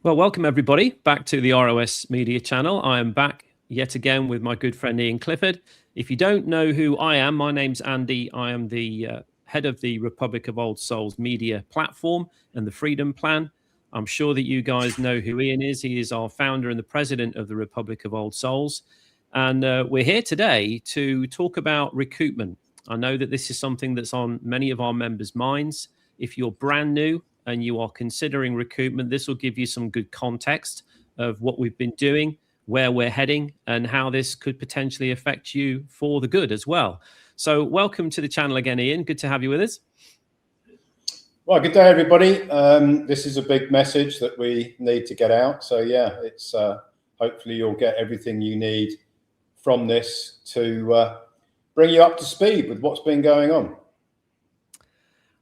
Well, welcome everybody back to the ROS Media channel. I am back yet again with my good friend Ian Clifford. If you don't know who I am, my name's Andy. I am the head of the Republic of Old Souls media platform and the Freedom Plan. I'm sure that you guys know who Ian is. He is our founder and the president of the Republic of Old Souls. And we're here today to talk about recoupment. I know that this is something that's on many of our members' minds. If you're brand new and you are considering recoupment, this will give you some good context of what we've been doing, where we're heading, and how this could potentially affect you for the good as well. So welcome to the channel again, Ian. Good to have you with us. Well, good day, everybody. This is a big message that we need to get out. So yeah, it's hopefully you'll get everything you need from this to bring you up to speed with what's been going on.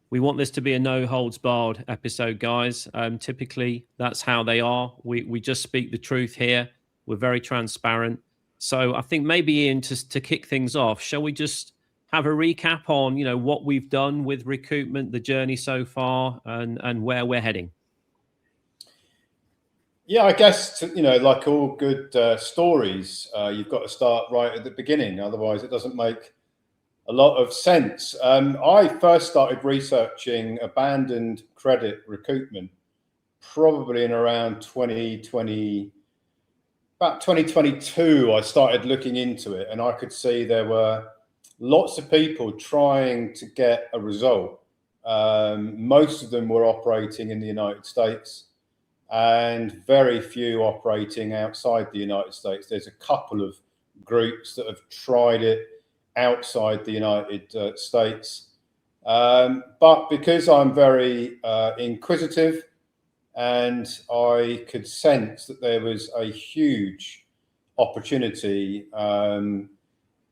We want this to be a no holds barred episode, guys. Typically, that's how they are. We just speak the truth here. We're very transparent. So I think maybe, Ian, to kick things off, shall we just have a recap on, what we've done with recoupment, the journey so far, and where we're heading? Yeah, I guess, like all good stories, you've got to start right at the beginning. Otherwise, it doesn't make a lot of sense. I first started researching abandoned credit recoupment probably in around 2020, about 2022. I started looking into it, and I could see there were lots of people trying to get a result. Most of them were operating in the United States and very few operating outside the United States. There's a couple of groups that have tried it outside the United States. But because I'm very inquisitive and I could sense that there was a huge opportunity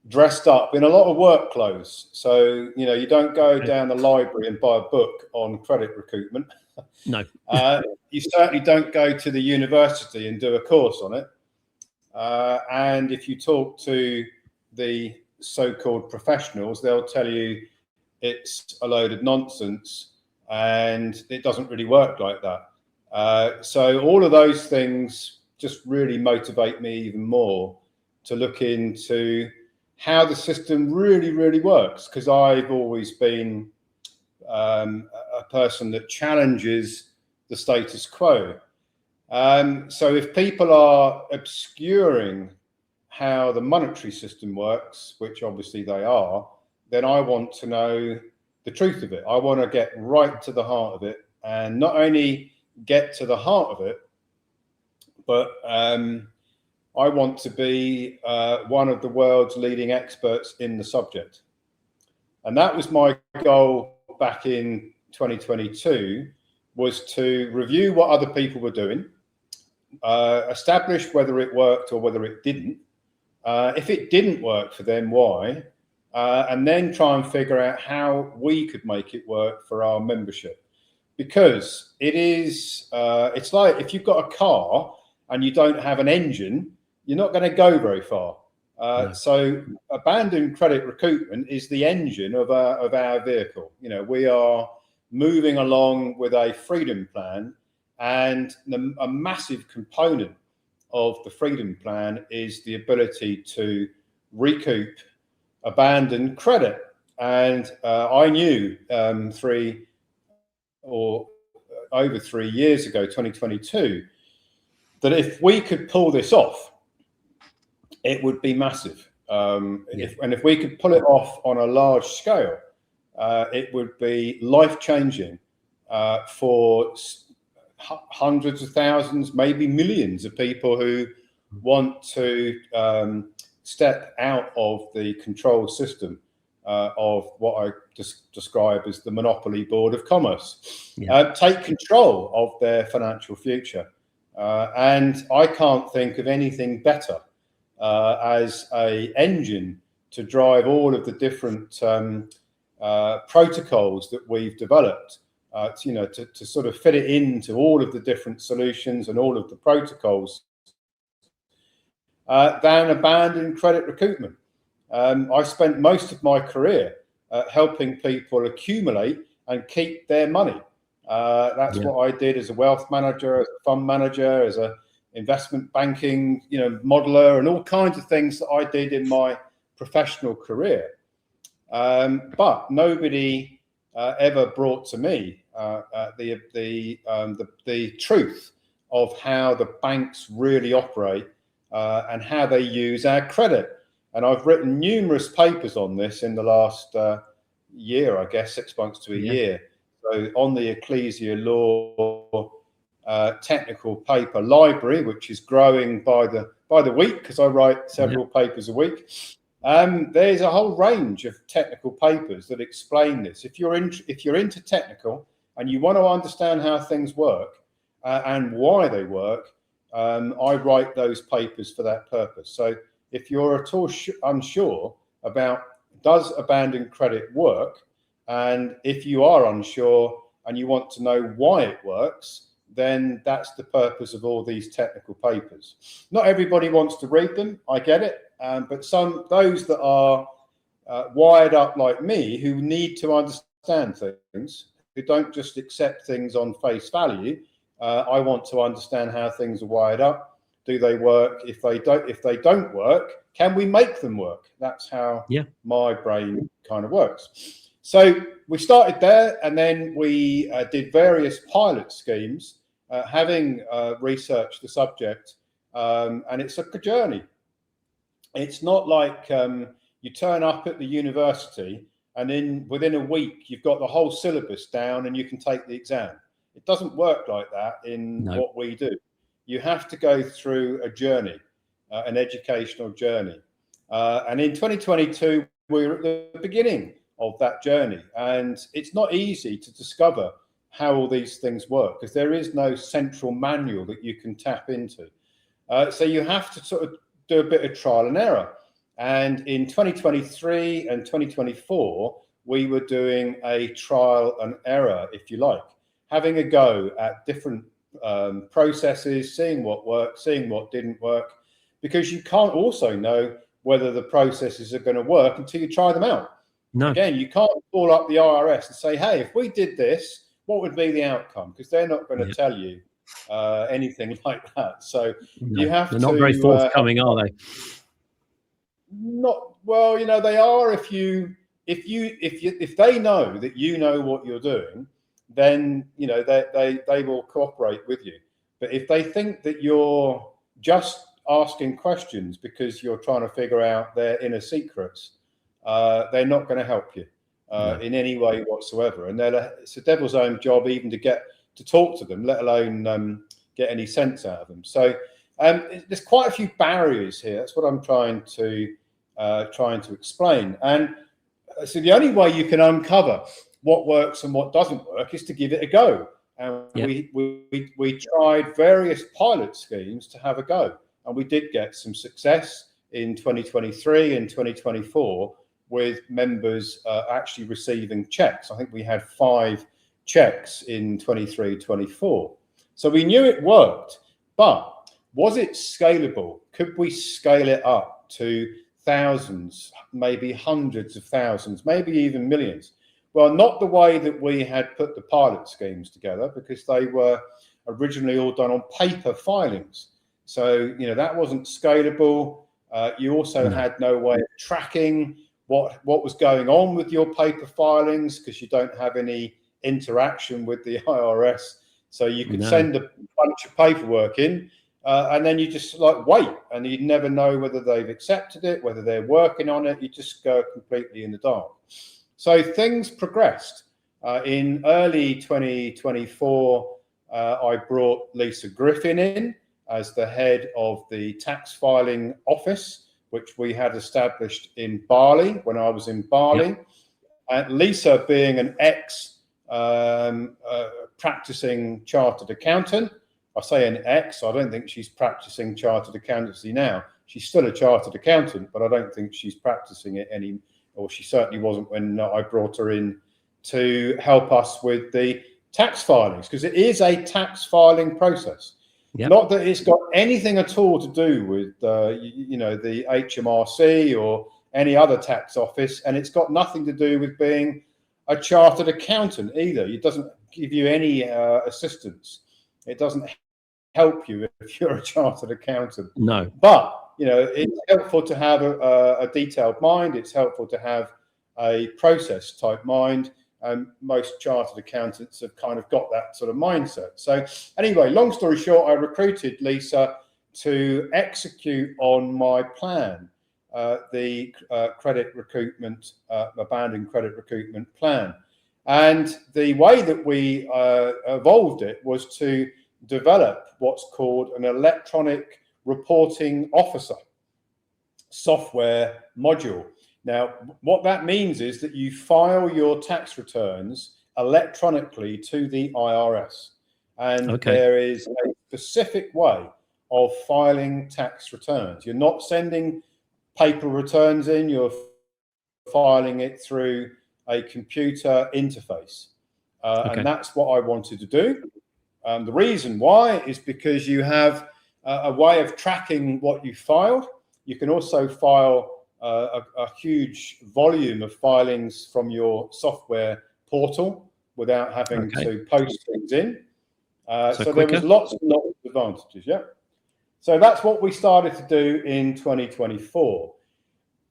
dressed up in a lot of work clothes. So, you don't go down the library and buy a book on credit recoupment. No. You certainly don't go to the university and do a course on it. And if you talk to the so-called professionals, they'll tell you it's a load of nonsense and it doesn't really work like that. So all of those things just really motivate me even more to look into how the system really works, because I've always been a person that challenges the status quo. So if people are obscuring how the monetary system works, which obviously they are, then I want to know the truth of it. I want to get right to the heart of it, and not only get to the heart of it, but I want to be one of the world's leading experts in the subject. And that was my goal back in 2022, was to review what other people were doing, establish whether it worked or whether it didn't. If it didn't work for them, why? And then try and figure out how we could make it work for our membership. Because it's like if you've got a car and you don't have an engine, you're not going to go very far. So abandoned credit recoupment is the engine of our vehicle. We are moving along with a freedom plan, and a massive component of the freedom plan is the ability to recoup abandoned credit. And I knew over 3 years ago, 2022, that if we could pull this off, it would be massive. If we could pull it off on a large scale, it would be life-changing for hundreds of thousands, maybe millions of people who want to step out of the control system of what I describe as the monopoly board of commerce, take control of their financial future. And I can't think of anything better as an engine to drive all of the different protocols that we've developed, to sort of fit it into all of the different solutions and all of the protocols than abandoned credit recoupment. I spent most of my career helping people accumulate and keep their money. That's what I did as a wealth manager, as a fund manager, as a investment banking, modeler, and all kinds of things that I did in my professional career. But nobody ever brought to me the truth of how the banks really operate and how they use our credit. And I've written numerous papers on this in the last year, I guess, 6 months to a year. So on the Ecclesia Law technical paper library, which is growing by the week, because I write several papers a week. There's a whole range of technical papers that explain this. If you're into technical and you want to understand how things work and why they work, I write those papers for that purpose. So if you're at all unsure about does abandoned credit work, and if you are unsure and you want to know why it works, then that's the purpose of all these technical papers. Not everybody wants to read them, I get it, but those that are wired up like me, who need to understand things, who don't just accept things on face value, I want to understand how things are wired up. Do they work? If they don't work, can we make them work? That's how my brain kind of works. So we started there, and then we did various pilot schemes, having researched the subject, and it's a journey. It's not like you turn up at the university and then within a week you've got the whole syllabus down and you can take the exam. It doesn't work like that in what we do. You have to go through a journey, an educational journey. And in 2022, we're at the beginning of that journey. And it's not easy to discover how all these things work because there is no central manual that you can tap into. So you have to sort of do a bit of trial and error. And in 2023 and 2024, we were doing a trial and error, if you like, having a go at different processes, seeing what worked, seeing what didn't work, because you can't also know whether the processes are going to work until you try them out. No. Again, you can't call up the IRS and say, hey, if we did this, what would be the outcome? Because they're not going to tell you anything like that. So you have they're not very forthcoming, are they? Not well, they are if they know that you know what you're doing, then they will cooperate with you. But if they think that you're just asking questions because you're trying to figure out their inner secrets, they're not going to help you in any way whatsoever. And it's a devil's own job even to get to talk to them, let alone get any sense out of them. So there's quite a few barriers here. That's what I'm trying to explain. And so the only way you can uncover what works and what doesn't work is to give it a go. And we tried various pilot schemes to have a go, and we did get some success in 2023 and 2024 with members actually receiving checks. I think we had 5 checks in 23-24. So we knew it worked, but was it scalable? Could we scale it up to thousands, maybe hundreds of thousands, maybe even millions? Well, not the way that we had put the pilot schemes together, because they were originally all done on paper filings. So, that wasn't scalable. You also had no way of tracking what was going on with your paper filings, because you don't have any interaction with the IRS. So you could send a bunch of paperwork in, and then you just wait, and you never know whether they've accepted it, whether they're working on it. You just go completely in the dark. So things progressed. In early 2024, I brought Lisa Griffin in as the head of the tax filing office, which we had established in Bali when I was in Bali. Lisa, being an practicing chartered accountant, I say an ex, I don't think she's practicing chartered accountancy now. She's still a chartered accountant, but I don't think she's practicing it anymore. Or she certainly wasn't when I brought her in to help us with the tax filings, because it is a tax filing process. Not that it's got anything at all to do with the HMRC or any other tax office, and it's got nothing to do with being a chartered accountant either. It doesn't give you any assistance. It doesn't help you if you're a chartered accountant. No. But, you know, it's helpful to have a detailed mind. It's helpful to have a process type mind. And most chartered accountants have kind of got that sort of mindset. So anyway, long story short, I recruited Lisa to execute on my plan, the credit recoupment, abandoned credit recoupment plan. And the way that we evolved it was to develop what's called an electronic reporting officer software module. Now, what that means is that you file your tax returns electronically to the IRS. And there is a specific way of filing tax returns. You're not sending paper returns in, you're filing it through a computer interface. And that's what I wanted to do. The reason why is because you have a way of tracking what you filed. You can also file a huge volume of filings from your software portal without having to post things in. So there was lots and lots of advantages. Yeah. So that's what we started to do in 2024.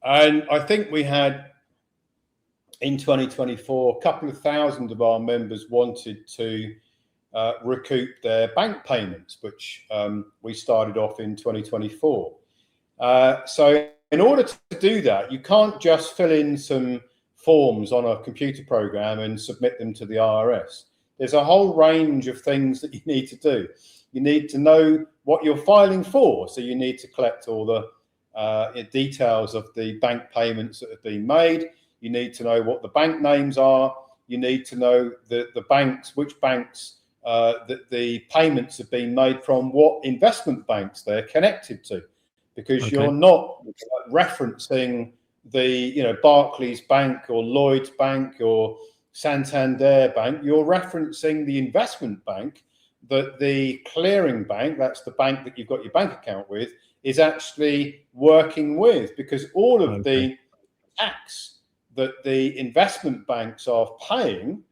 And I think we had in 2024, a couple of thousand of our members wanted to recoup their bank payments, which we started off in 2024. So in order to do that, you can't just fill in some forms on a computer program and submit them to the IRS. There's a whole range of things that you need to do. You need to know what you're filing for. So you need to collect all the details of the bank payments that have been made. You need to know what the bank names are. You need to know the banks, which banks that the payments have been made from, what investment banks they're connected to, because you're not referencing the Barclays Bank or Lloyds Bank or Santander Bank. You're referencing the investment bank that the clearing bank, that's the bank that you've got your bank account with, is actually working with, because all of the tax that the investment banks are paying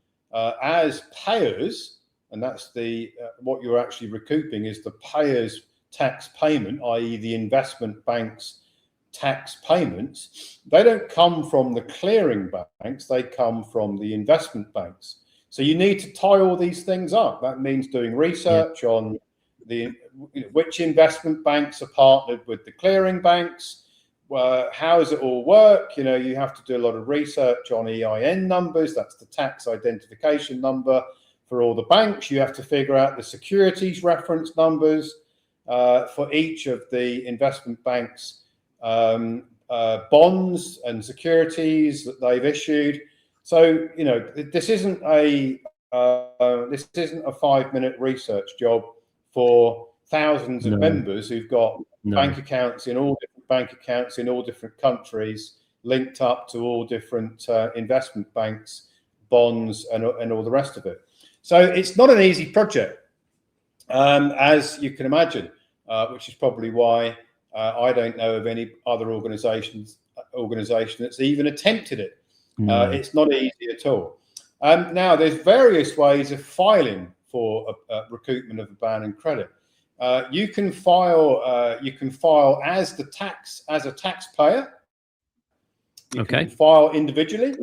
as payers, and that's the what you're actually recouping is the payer's tax payment, i.e. the investment bank's tax payments. They don't come from the clearing banks, they come from the investment banks. So you need to tie all these things up. That means doing research on which investment banks are partnered with the clearing banks. How does it all work? You have to do a lot of research on EIN numbers. That's the tax identification number for all the banks. You have to figure out the securities reference numbers for each of the investment banks' bonds and securities that they've issued. So this isn't a 5-minute research job for thousands of members who've got bank accounts in all different bank accounts in all different countries, linked up to all different investment banks, bonds, and all the rest of it. So it's not an easy project, as you can imagine, which is probably why I don't know of any other organization that's even attempted it. It's not easy at all. Now, there's various ways of filing for a recoupment of abandoned credit. You can file as a taxpayer. You can file individually.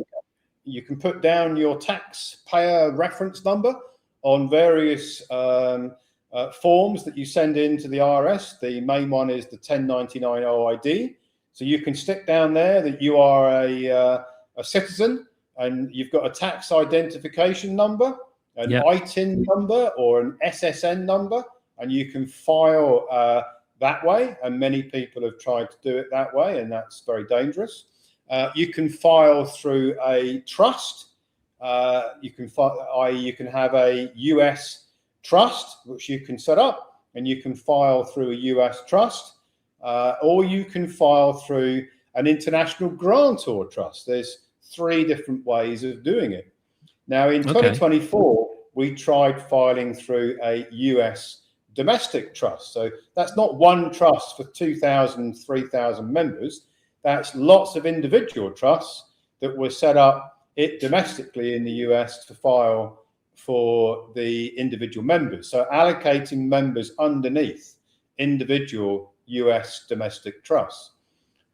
You can put down your taxpayer reference number on various forms that you send in to the IRS. The main one is the 1099 OID. So you can stick down there that you are a citizen and you've got a tax identification number, an ITIN number or an SSN number, and you can file that way. And many people have tried to do it that way, and that's very dangerous. You can file through a trust. You can have a US trust, which you can set up, and you can file through a US trust, or you can file through an International Grantor Trust. There's 3 different ways of doing it. Now, in 2024, we tried filing through a US domestic trust. So that's not one trust for 2,000, 3,000 members. That's lots of individual trusts that were set up domestically in the US to file for the individual members. So allocating members underneath individual US domestic trusts.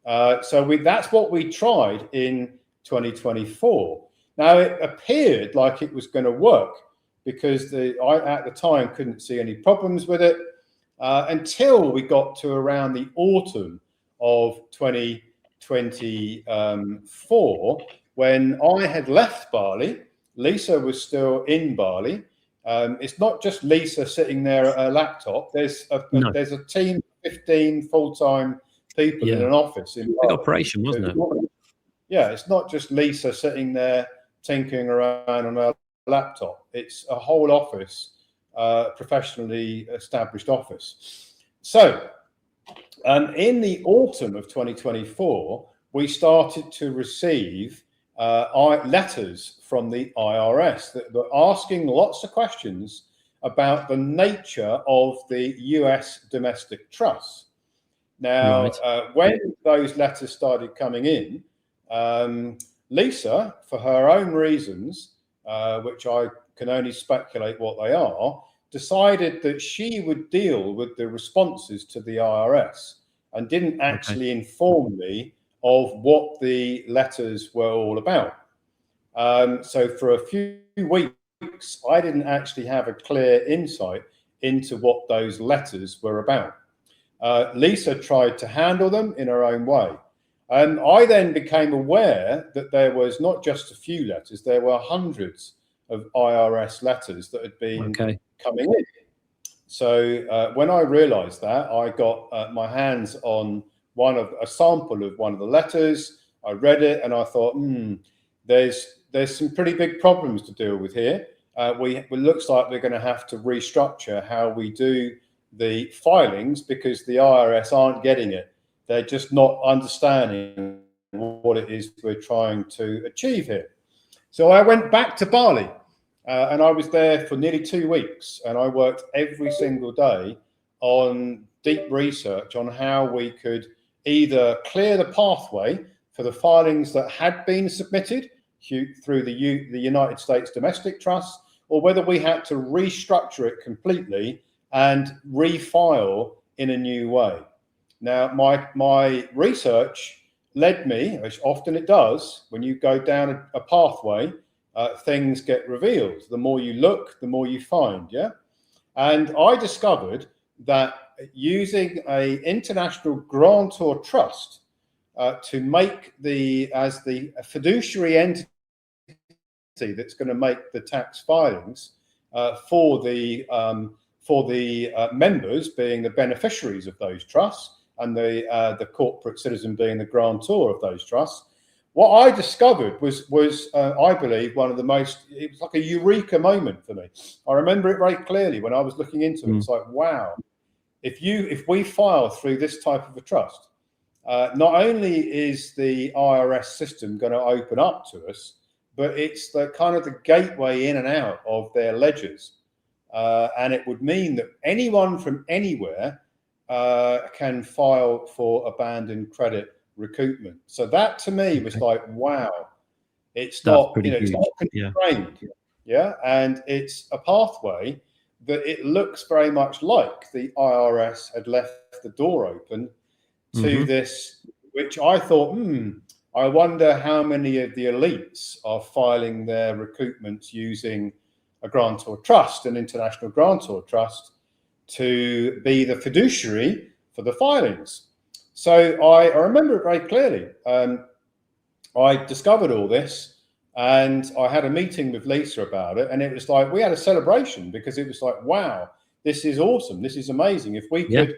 That's what we tried in 2024. Now, it appeared like it was going to work because I, at the time, couldn't see any problems with it until we got to around the autumn of 2024, when I had left Bali. Lisa was still in Bali. It's not just Lisa sitting there at her laptop. There's a team of 15 full-time people in an office in Big operation, wasn't it? Yeah, it's not just Lisa sitting there tinkering around on her laptop. It's a whole office, professionally established office. So in the autumn of 2024, we started to receive letters from the IRS that were asking lots of questions about the nature of the US domestic trusts. Now, when those letters started coming in, Lisa, for her own reasons, which I can only speculate what they are, decided that she would deal with the responses to the IRS and didn't actually inform me of what the letters were all about. So for a few weeks, I didn't actually have a clear insight into what those letters were about. Lisa tried to handle them in her own way. And I then became aware that there was not just a few letters, there were hundreds of IRS letters that had been coming in. So when I realized that, I got my hands on a sample of one of the letters. I read it and I thought, there's some pretty big problems to deal with here. It looks like we're going to have to restructure how we do the filings because the IRS aren't getting it. They're just not understanding what it is we're trying to achieve here. So I went back to Bali and I was there for nearly 2 weeks, and I worked every single day on deep research on how we could either clear the pathway for the filings that had been submitted through the United States Domestic Trust, or whether we had to restructure it completely and refile in a new way. Now, my research led me, as often it does, when you go down a pathway, things get revealed. The more you look, the more you find, yeah? And I discovered that using an International Grantor Trust to make as the fiduciary entity that's going to make the tax filings for the members being the beneficiaries of those trusts, and the corporate citizen being the grantor of those trusts. What I discovered was I believe, one of the most, it was like a eureka moment for me. I remember it very clearly when I was looking into it. It's like, wow, if we file through this type of a trust, not only is the IRS system going to open up to us, but it's the kind of the gateway in and out of their ledgers. And it would mean that anyone from anywhere can file for abandoned credit recoupment. So that to me was like, wow, it's not constrained. Yeah. And it's a pathway that it looks very much like the IRS had left the door open to this, which I thought, I wonder how many of the elites are filing their recoupments using a grantor trust, an international grantor trust, to be the fiduciary for the filings. So I remember it very clearly. I discovered all this and I had a meeting with Lisa about it, and it was like, we had a celebration because it was like, wow, this is awesome. This is amazing. If we could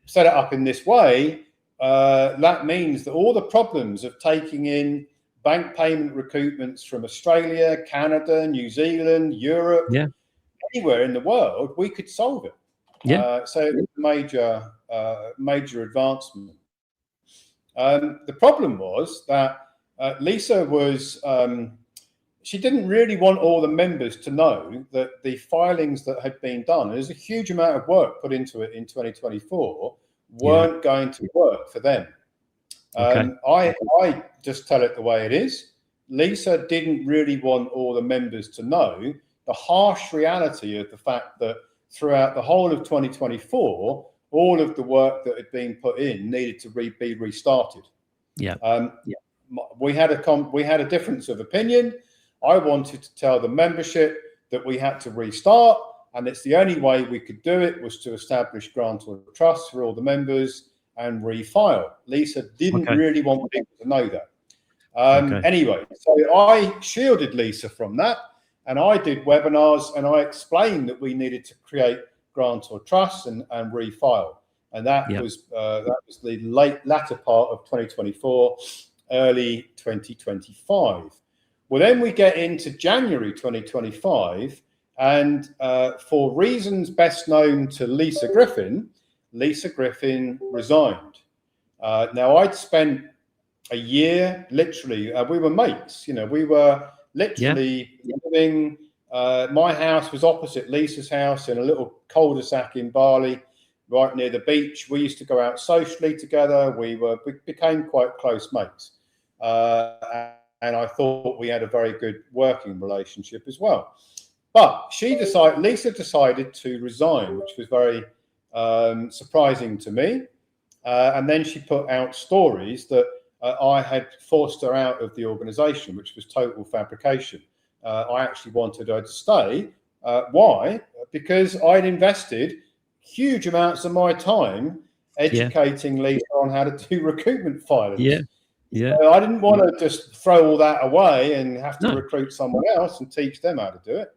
set it up in this way, that means that all the problems of taking in bank payment recoupments from Australia, Canada, New Zealand, Europe, anywhere in the world, we could solve it. So it was a major advancement. The problem was that Lisa was, she didn't really want all the members to know that the filings that had been done, there's a huge amount of work put into it in 2024, weren't going to work for them. I just tell it the way it is. Lisa didn't really want all the members to know the harsh reality of the fact that throughout the whole of 2024, all of the work that had been put in needed to be restarted. We had a difference of opinion. I wanted to tell the membership that we had to restart, and it's the only way we could do it was to establish grantor trusts for all the members and refile. Lisa didn't really want people to know that. Anyway, so I shielded Lisa from that, and I did webinars, and I explained that we needed to create grantor trusts and refile, and that was the latter part of 2024, early 2025. Well, then we get into January 2025, and for reasons best known to Lisa Griffin resigned. Now, I'd spent a year, literally, we were mates, we were literally living, my house was opposite Lisa's house in a little cul-de-sac in Bali, right near the beach. We used to go out socially together. We became quite close mates. And I thought we had a very good working relationship as well. But Lisa decided to resign, which was very surprising to me. And then she put out stories that I had forced her out of the organization, which was total fabrication. I actually wanted her to stay. Why? Because I'd invested huge amounts of my time educating Lisa on how to do recoupment filings. I didn't want to just throw all that away and have to recruit someone else and teach them how to do it.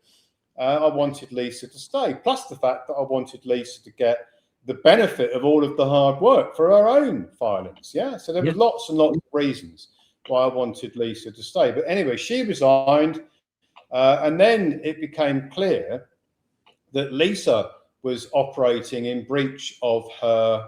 I wanted Lisa to stay, plus the fact that I wanted Lisa to get the benefit of all of the hard work for her own filings. So there was lots and lots of reasons why I wanted Lisa to stay. But anyway, she resigned, and then it became clear that Lisa was operating in breach of her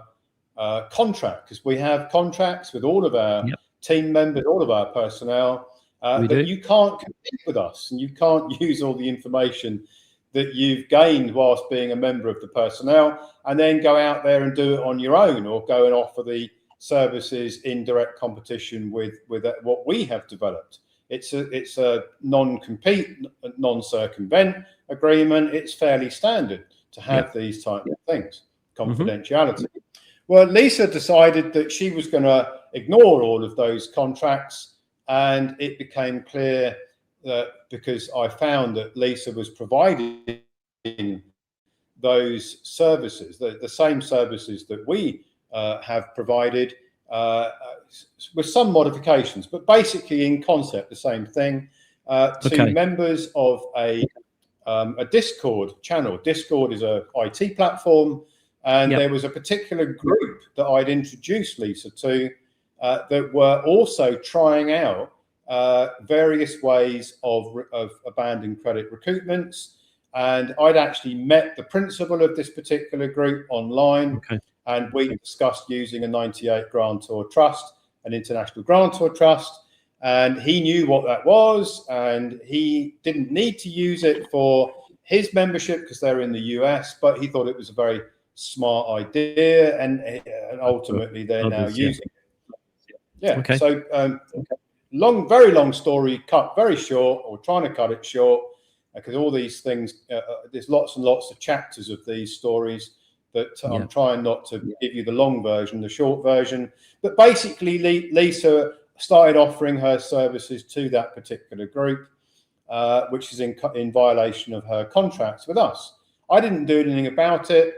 contract, because we have contracts with all of our team members, all of our personnel, that you can't compete with us, and you can't use all the information that you've gained whilst being a member of the personnel and then go out there and do it on your own, or go and offer the services in direct competition with what we have developed. It's a non-compete, non-circumvent agreement. It's fairly standard to have these type of things, confidentiality. Well, Lisa decided that she was going to ignore all of those contracts, and it became clear that, because I found that Lisa was providing those services, the same services that we have provided, with some modifications, but basically in concept the same thing, to members of a Discord channel. Discord is a IT platform, and there was a particular group that I'd introduced Lisa to that were also trying out various ways of abandoned credit recoupments. And I'd actually met the principal of this particular group online, and we discussed using a 98 Grantor Trust, an International Grantor Trust, and he knew what that was, and he didn't need to use it for his membership because they're in the US, but he thought it was a very smart idea, and ultimately they're now using it. So very long story cut very short, or trying to cut it short, because all these things, there's lots and lots of chapters of these stories that I'm trying not to give you the long version, the short version. But basically, Lisa started offering her services to that particular group, which is in violation of her contracts with us. I didn't do anything about it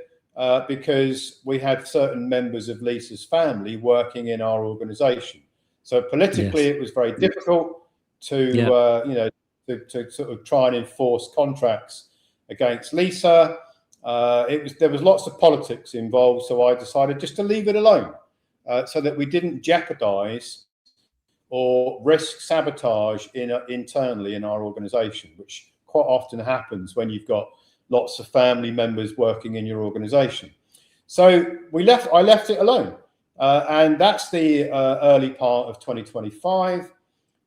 because we had certain members of Lisa's family working in our organization. So politically, it was very difficult to, to sort of try and enforce contracts against Lisa. There was lots of politics involved, so I decided just to leave it alone, so that we didn't jeopardize or risk sabotage internally in our organization, which quite often happens when you've got lots of family members working in your organization. So I left it alone, and that's the early part of 2025.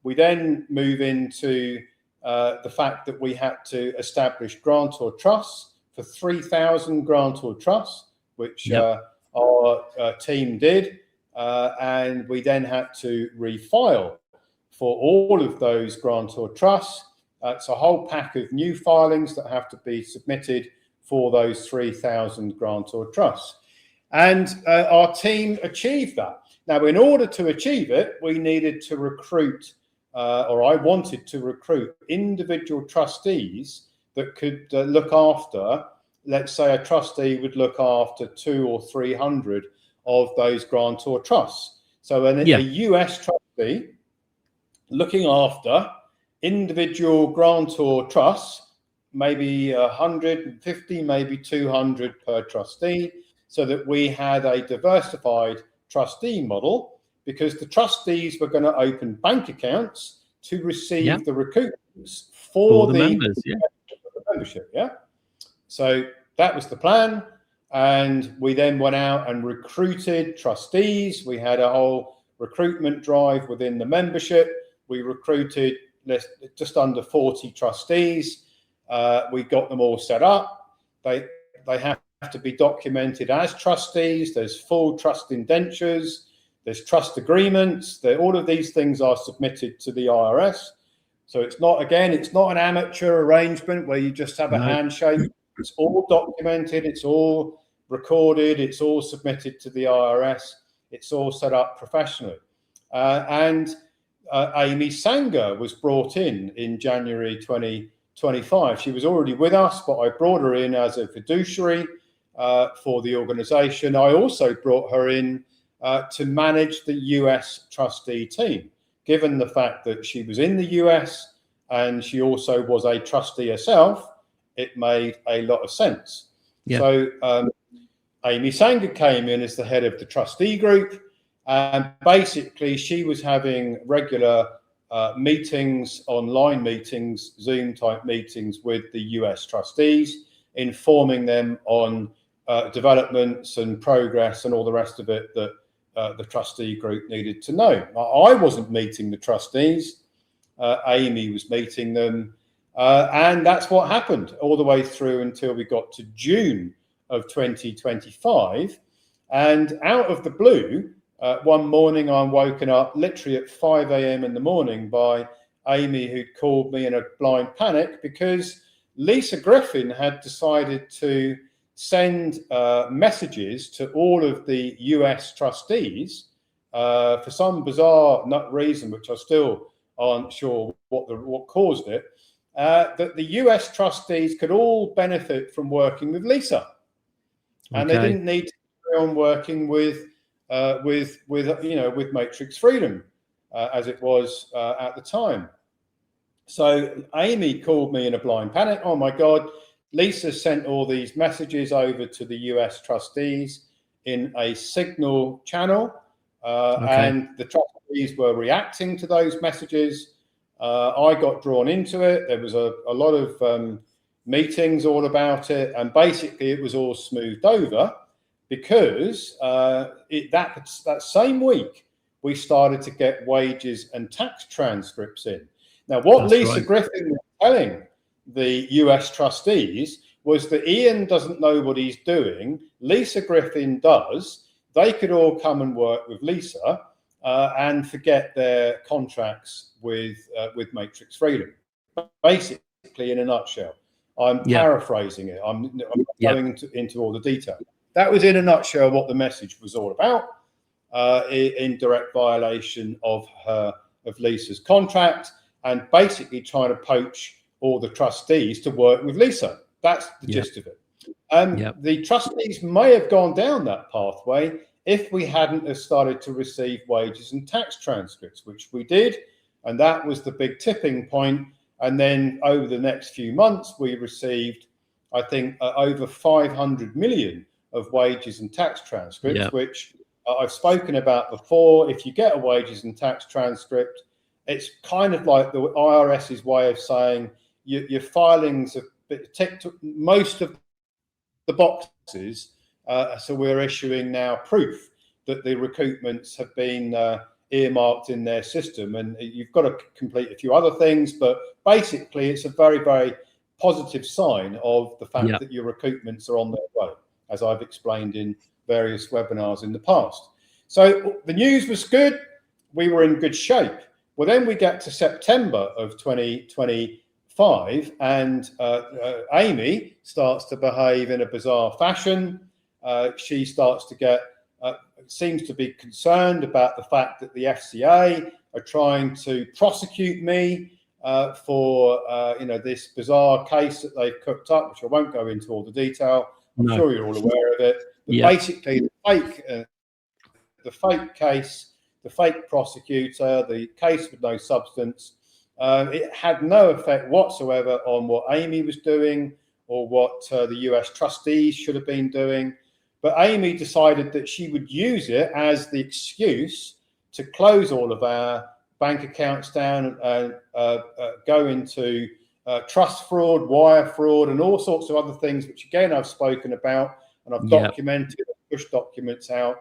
We then move into the fact that we had to establish grantor trusts for 3,000 grantor trusts, which our team did, and we then had to refile for all of those grantor trusts It's a whole pack of new filings that have to be submitted for those 3,000 grantor trusts. And our team achieved that. Now, in order to achieve it, we needed to recruit, or I wanted to recruit individual trustees that could look after, let's say a trustee would look after 200 or 300 of those grantor trusts. So a US trustee looking after individual grantor trusts, maybe 150, maybe 200 per trustee, so that we had a diversified trustee model, because the trustees were going to open bank accounts to receive the recoupments for the members, membership. So that was the plan. And we then went out and recruited trustees. We had a whole recruitment drive within the membership. We recruited just under 40 trustees. We got them all set up. They have to be documented as trustees. There's full trust indentures. There's trust agreements. All of these things are submitted to the IRS. So it's not an amateur arrangement where you just have a handshake. It's all documented. It's all recorded. It's all submitted to the IRS. It's all set up professionally. And Amy Sanger was brought in January 2025. She was already with us, but I brought her in as a fiduciary for the organization. I also brought her in to manage the US trustee team, given the fact that she was in the US and she also was a trustee herself. It made a lot of sense. So Amy Sanger came in as the head of the trustee group, and basically she was having regular meetings, online meetings, Zoom type meetings with the US trustees, informing them on developments and progress and all the rest of it that the trustee group needed to know. I wasn't meeting the trustees. Amy was meeting them. And that's what happened all the way through until we got to June of 2025. And out of the blue, one morning I'm woken up literally at 5 a.m. in the morning by Amy, who'd called me in a blind panic because Lisa Griffin had decided to send messages to all of the US trustees for some bizarre reason, which I still aren't sure what caused it. That the US trustees could all benefit from working with Lisa, and they didn't need to carry on working with Matrix Freedom as it was at the time. So Amy called me in a blind panic. Oh my God, Lisa sent all these messages over to the US trustees in a Signal channel, and the trustees were reacting to those messages. I got drawn into it. There was a lot of meetings all about it, and basically it was all smoothed over because that same week we started to get wages and tax transcripts in. Now, what Lisa Griffin was telling the US trustees was that Ian doesn't know what he's doing. Lisa Griffin does. They could all come and work with Lisa and forget their contracts with Matrix Freedom. Basically, in a nutshell, I'm paraphrasing it. I'm not going into all the detail. That was in a nutshell what the message was all about, in direct violation of Lisa's contract, and basically trying to poach all the trustees to work with Lisa. That's the gist of it. The trustees may have gone down that pathway if we hadn't have started to receive wages and tax transcripts, which we did. And that was the big tipping point. And then over the next few months, we received, I think, over 500 million of wages and tax transcripts, which I've spoken about before. If you get a wages and tax transcript, it's kind of like the IRS's way of saying your filings have ticked most of the boxes. So we're issuing now proof that the recoupments have been earmarked in their system, and you've got to complete a few other things, but basically it's a very, very positive sign of the fact that your recoupments are on their way, as I've explained in various webinars in the past. So the news was good. We were in good shape. Well, then we get to September of 2025, 5, and Amy starts to behave in a bizarre fashion. She starts to get, seems to be concerned about the fact that the FCA are trying to prosecute me for this bizarre case that they've cooked up, which I won't go into all the detail. I'm sure you're all aware of it. But basically, the fake case, the fake prosecutor, the case with no substance, it had no effect whatsoever on what Amy was doing or what the US trustees should have been doing. But Amy decided that she would use it as the excuse to close all of our bank accounts down and go into trust fraud, wire fraud, and all sorts of other things, which again I've spoken about and I've documented, pushed documents out.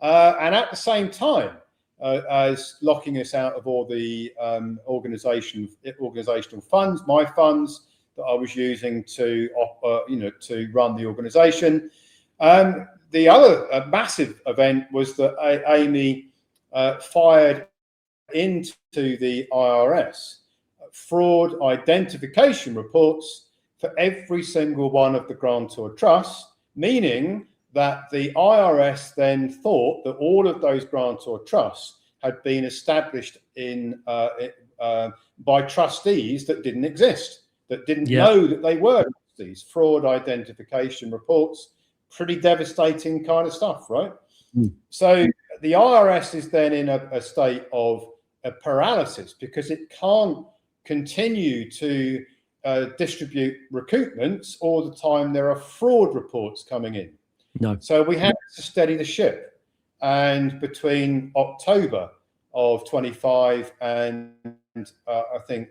And at the same time as locking us out of all the organizational funds, my funds that I was using to run the organization. The other massive event was that Amy fired into the IRS fraud identification reports for every single one of the grantor trusts, meaning that the IRS then thought that all of those grantor trusts had been established by trustees that didn't exist, that didn't know that they were trustees. Fraud identification reports, pretty devastating kind of stuff, right? So the IRS is then in a state of paralysis because it can't continue to distribute recoupments all the time there are fraud reports coming in. So we had to steady the ship. And between October of 25 and I think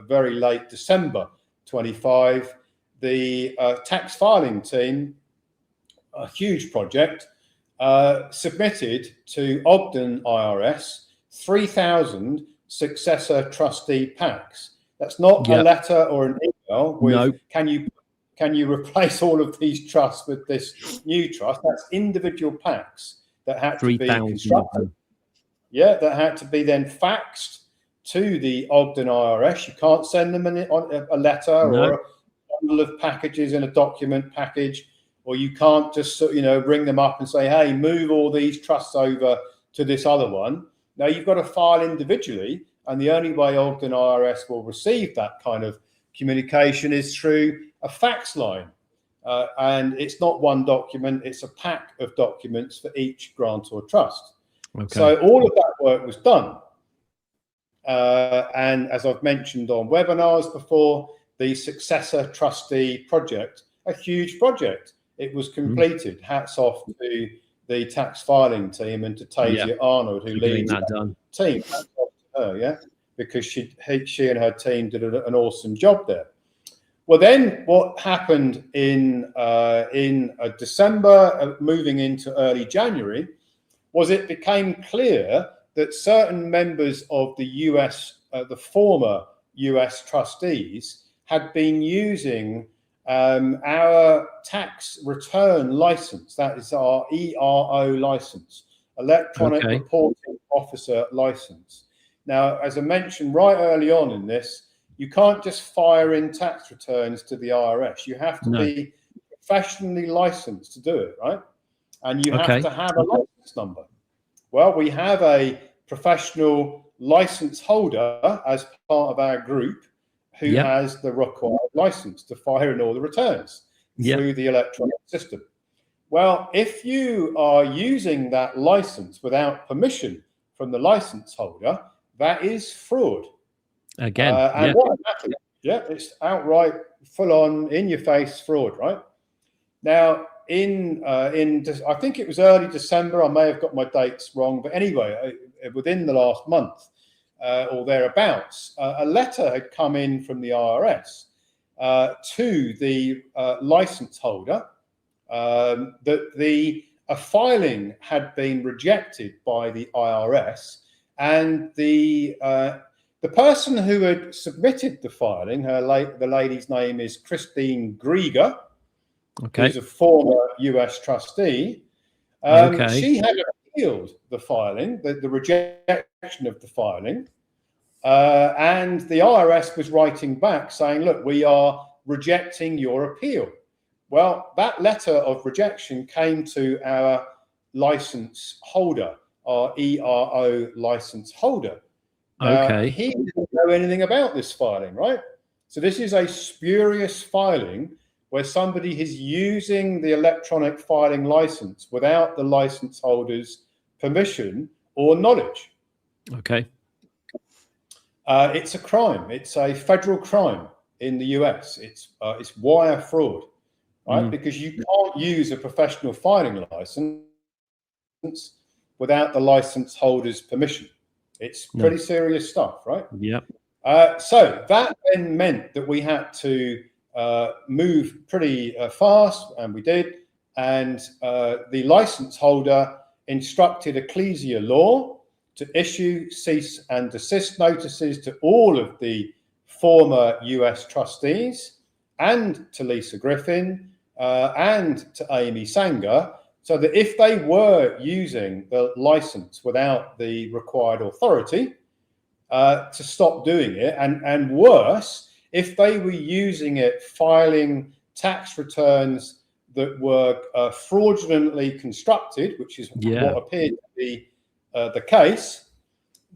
very late December 25, the tax filing team, a huge project, submitted to Ogden IRS 3,000 successor trustee packs. That's not a letter or an email with can you replace all of these trusts with this new trust? That's individual packs that had to be constructed. Yeah, that had to be then faxed to the Ogden IRS. You can't send them a letter or a bundle of packages in a document package, or you can't just ring them up and say, hey, move all these trusts over to this other one. Now you've got to file individually, and the only way Ogden IRS will receive that kind of communication is through a fax line. And it's not one document, it's a pack of documents for each grantor trust. So all of that work was done. And as I've mentioned on webinars before, the successor trustee project, a huge project. It was completed. Hats off to the tax filing team and to Tasia Arnold, who leads that team. Hats off to her, because she and her team did an awesome job there. Well, then what happened in December, moving into early January, was it became clear that certain members of the US, the former US trustees, had been using our tax return license. That is our ERO license, Electronic Reporting Officer license. Now, as I mentioned right early on in this, you can't just fire in tax returns to the IRS. You have to be professionally licensed to do it, right? And you have to have a license number. Well, we have a professional license holder as part of our group who has the required license to fire in all the returns through the electronic system. Well, if you are using that license without permission from the license holder, that is fraud. Again, and what happened? It's outright, full-on, in-your-face fraud, right? Now, I think it was early December. I may have got my dates wrong, but anyway, within the last month or thereafter, a letter had come in from the IRS to the license holder that a filing had been rejected by the IRS, and the person who had submitted the filing, the lady's name is Christine Grieger, who's a former US trustee. She had appealed the filing, the rejection of the filing, And the IRS was writing back saying, look, we are rejecting your appeal. Well, that letter of rejection came to our license holder, our ERO license holder. Now, Okay. he didn't know anything about this filing, right? So this is a spurious filing where somebody is using the electronic filing license without the license holder's permission or knowledge. Okay. It's a crime. It's a federal crime in the US. It's wire fraud, right? Because you can't use a professional filing license without the license holder's permission. It's pretty serious stuff, right? Yep. So that then meant that we had to move pretty fast, and we did. And the license holder instructed Ecclesia Law to issue cease and desist notices to all of the former US trustees and to Lisa Griffin and to Amy Sanger, so that if they were using the license without the required authority, to stop doing it, and worse, if they were using it filing tax returns that were fraudulently constructed, which is what appeared to be the case,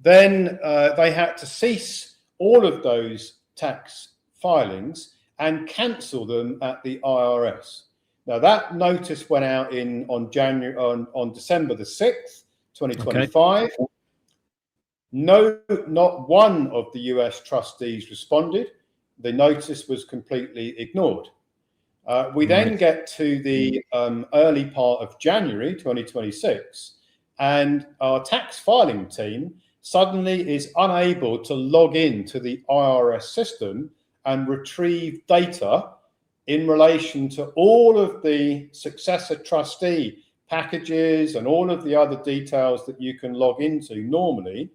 then they had to cease all of those tax filings and cancel them at the IRS. Now that notice went out on December the 6th, 2025. Okay. No, not one of the US trustees responded. The notice was completely ignored. We then get to the early part of January 2026, and our tax filing team suddenly is unable to log into the IRS system and retrieve data in relation to all of the successor trustee packages and all of the other details that you can log into normally,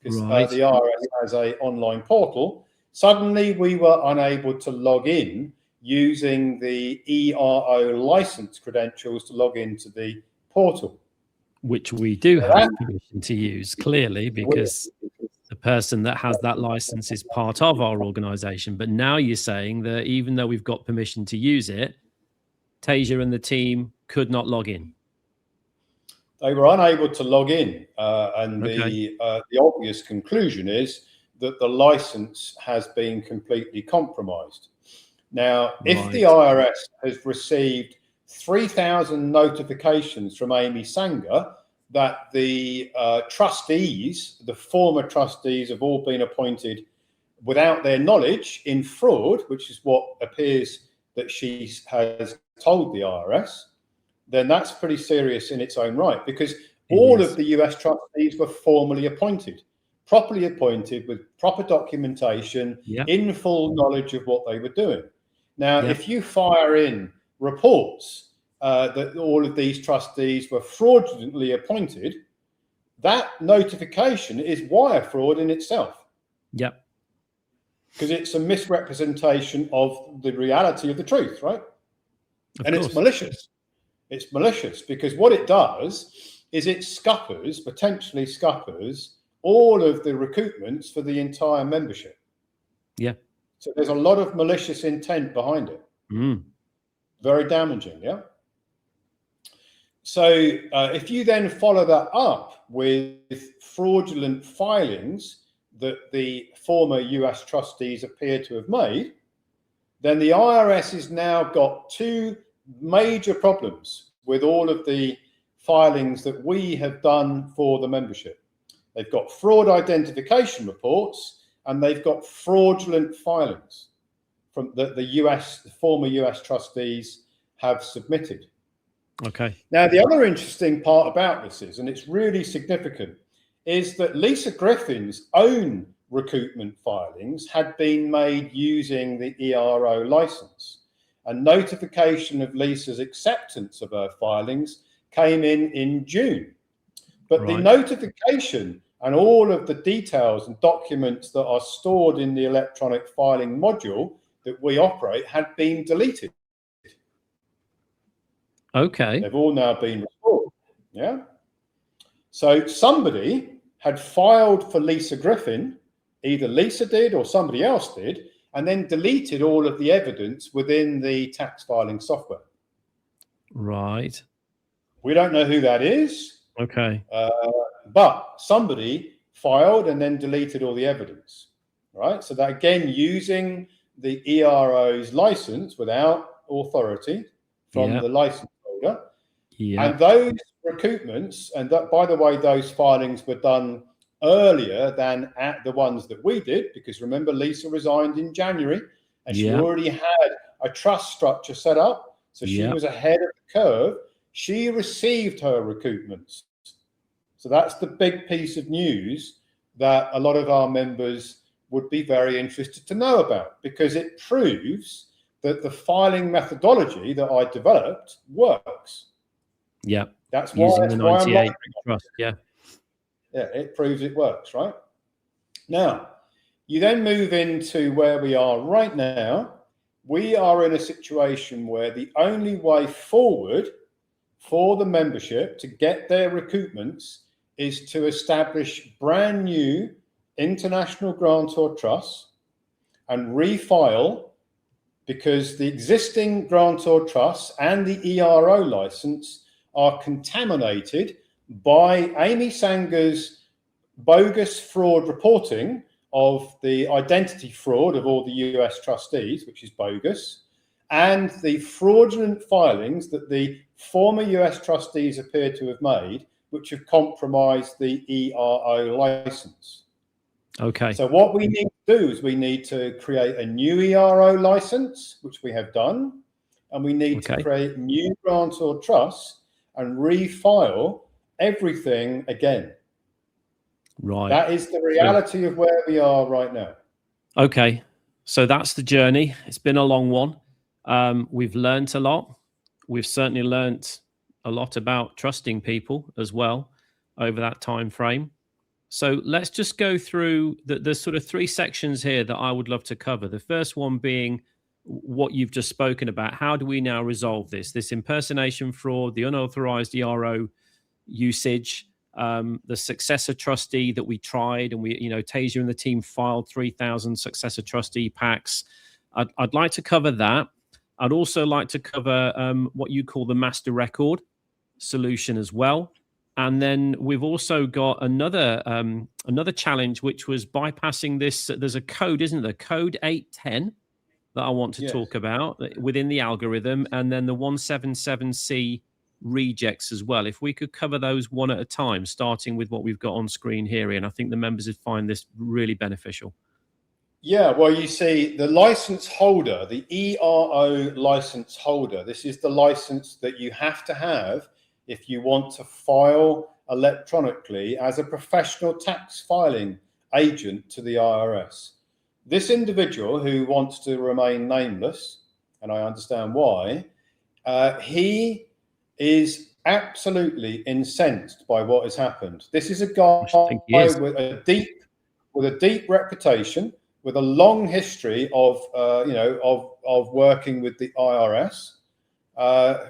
because the IRS has an online portal. Suddenly we were unable to log in using the ERO license credentials to log into the portal. Which we do have permission to use, clearly, because the person that has that license is part of our organization. But now you're saying that even though we've got permission to use it, Tasia and the team could not log in. They were unable to log in. And the obvious conclusion is that the license has been completely compromised. Now, if the IRS has received 3,000 notifications from Amy Sanger that the trustees, the former trustees, have all been appointed without their knowledge in fraud, which is what appears that she has told the IRS, then that's pretty serious in its own right, because all of the US trustees were formally appointed, properly appointed with proper documentation, in full knowledge of what they were doing. Now, if you fire in reports that all of these trustees were fraudulently appointed, that notification is wire fraud in itself. Yep. Because it's a misrepresentation of the reality of the truth, right? And it's malicious. It's malicious because what it does is it scuppers, potentially scuppers, all of the recoupments for the entire membership. Yeah. So there's a lot of malicious intent behind it. Very damaging, yeah? So if you then follow that up with fraudulent filings that the former US trustees appear to have made, then the IRS has now got two major problems with all of the filings that we have done for the membership. They've got fraud identification reports and they've got fraudulent filings from the former US trustees have submitted. Okay. Now, the other interesting part about this is, and it's really significant, is that Lisa Griffin's own recoupment filings had been made using the ERO license. A notification of Lisa's acceptance of her filings came in June. But the notification and all of the details and documents that are stored in the electronic filing module that we operate had been deleted. Okay. They've all now been restored. Yeah. So somebody had filed for Lisa Griffin either Lisa did or somebody else did, and then deleted all of the evidence within the tax filing software. Right. We don't know who that is. Okay. But somebody filed and then deleted all the evidence, right? So that, again, using the ERO's license without authority from the license holder. Yeah. And those recoupments, and that, by the way, those filings were done earlier than at the ones that we did, because remember, Lisa resigned in January and she already had a trust structure set up. So she was ahead of the curve. She received her recoupments. So that's the big piece of news that a lot of our members would be very interested to know about, because it proves that the filing methodology that I developed works. Yeah. That's using why, the that's 98 trust. Yeah. Yeah, it proves it works, right? Now, you then move into where we are right now. We are in a situation where the only way forward for the membership to get their recoupments is to establish brand new International Grantor Trusts and refile, because the existing Grantor Trusts and the ERO license are contaminated by Amy Sanger's bogus fraud reporting of the identity fraud of all the US trustees, which is bogus, and the fraudulent filings that the former US trustees appear to have made, which have compromised the ERO license. Okay. So what we need to do is we need to create a new ERO license, which we have done, and we need to create new grantor trusts and refile everything again. Right. That is the reality of where we are right now. Okay. So that's the journey. It's been a long one. We've learned a lot. We've certainly learned a lot about trusting people as well over that time frame. So let's just go through the sort of three sections here that I would love to cover. The first one being what you've just spoken about. How do we now resolve this impersonation fraud, the unauthorized ERO usage, the successor trustee that we tried, and we, Tasia and the team filed 3,000 successor trustee packs. I'd like to cover that. I'd also like to cover what you call the master record solution as well. And then we've also got another challenge, which was bypassing this. There's a code, isn't there? Code 810 that I want to talk about within the algorithm, and then the 177C rejects as well. If we could cover those one at a time, starting with what we've got on screen here, and I think the members would find this really beneficial. Yeah, well, you see, the license holder, the ERO license holder, this is the license that you have to have if you want to file electronically as a professional tax filing agent to the IRS. This individual, who wants to remain nameless, and I understand why, he is absolutely incensed by what has happened. This is a guy with a deep reputation, with a long history of working with the IRS,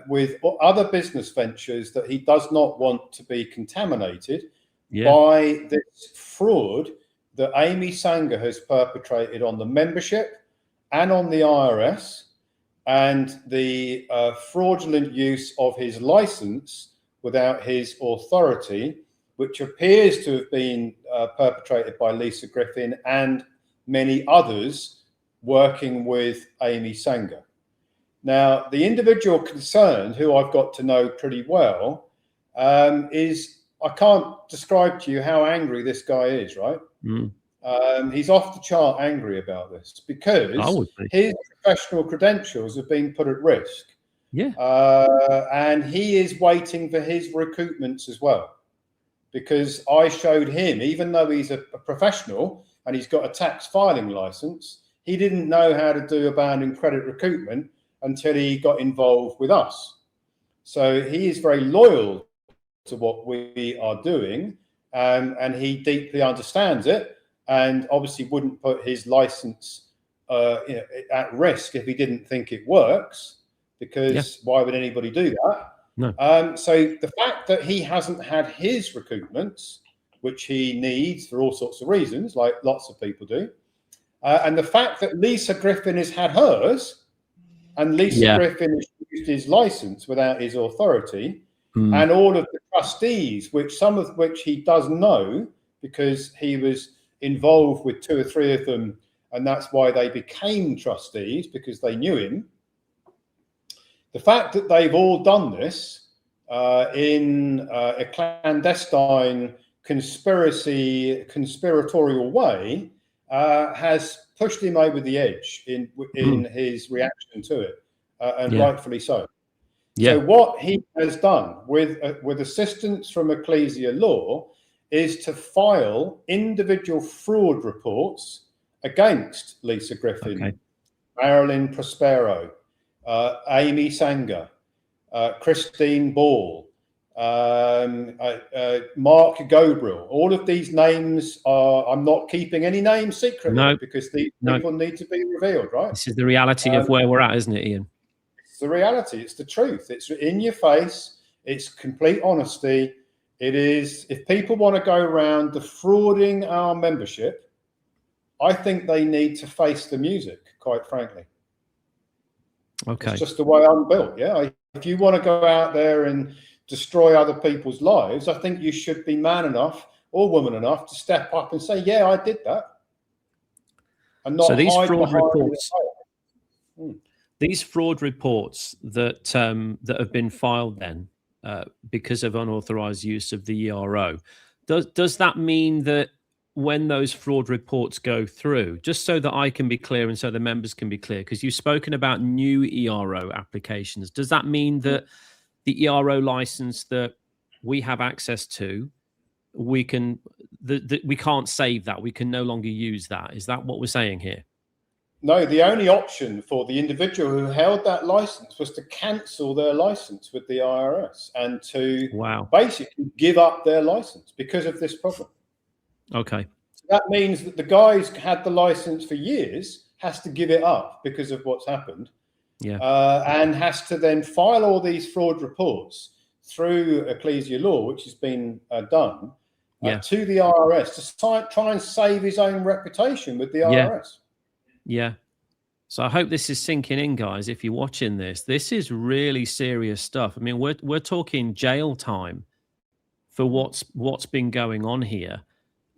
with other business ventures that he does not want to be contaminated by this fraud that Amy Sanger has perpetrated on the membership and on the IRS, and the fraudulent use of his license without his authority, which appears to have been perpetrated by Lisa Griffin and many others working with Amy Sanger. Now, the individual concerned, who I've got to know pretty well, is, I can't describe to you how angry this guy is, right? He's off the chart angry about this, because his professional credentials have been put at risk. And he is waiting for his recoupments as well, because I showed him, even though he's a professional and he's got a tax filing license, he didn't know how to do abandoned credit recoupment until he got involved with us. So he is very loyal to what we are doing, and he deeply understands it, and obviously wouldn't put his license at risk if he didn't think it works, because why would anybody do that? No. So the fact that he hasn't had his recoupments which he needs for all sorts of reasons, like lots of people do. And the fact that Lisa Griffin has had hers, and Lisa Griffin has used his license without his authority, and all of the trustees, which some of which he does know because he was involved with 2 or 3 of them, and that's why they became trustees, because they knew him. The fact that they've all done this in a clandestine conspiratorial way has pushed him over the edge in his reaction to it, and rightfully so. So what he has done with assistance from Ecclesia Law is to file individual fraud reports against Lisa Griffin, Marilyn Prospero, Amy Sanger, Christine Ball, Mark Gobriel. All of these names are, I'm not keeping any names secret because these people need to be revealed, right? This is the reality of where we're at, isn't it, Ian? It's the reality. It's the truth. It's in your face. It's complete honesty. It is, if people want to go around defrauding our membership, I think they need to face the music, quite frankly. Okay. It's just the way I'm built. Yeah. If you want to go out there and destroy other people's lives, I think you should be man enough or woman enough to step up and say, yeah, I did that. And not these hide fraud behind reports, these fraud reports that that have been filed then because of unauthorized use of the ERO, does that mean that when those fraud reports go through, just so that I can be clear and so the members can be clear, because you've spoken about new ERO applications, does that mean that the ERO license that we have access to, we can't save that, we can no longer use that? Is that what we're saying here? No, the only option for the individual who held that license was to cancel their license with the IRS and to basically give up their license because of this problem. Okay. So that means that the guy who's had the license for years has to give it up because of what's happened. And has to then file all these fraud reports through Ecclesia Law, which has been done, to the IRS to try and save his own reputation with the IRS. Yeah. So I hope this is sinking in, guys. If you're watching this, this is really serious stuff. I mean, we're talking jail time for what's been going on here,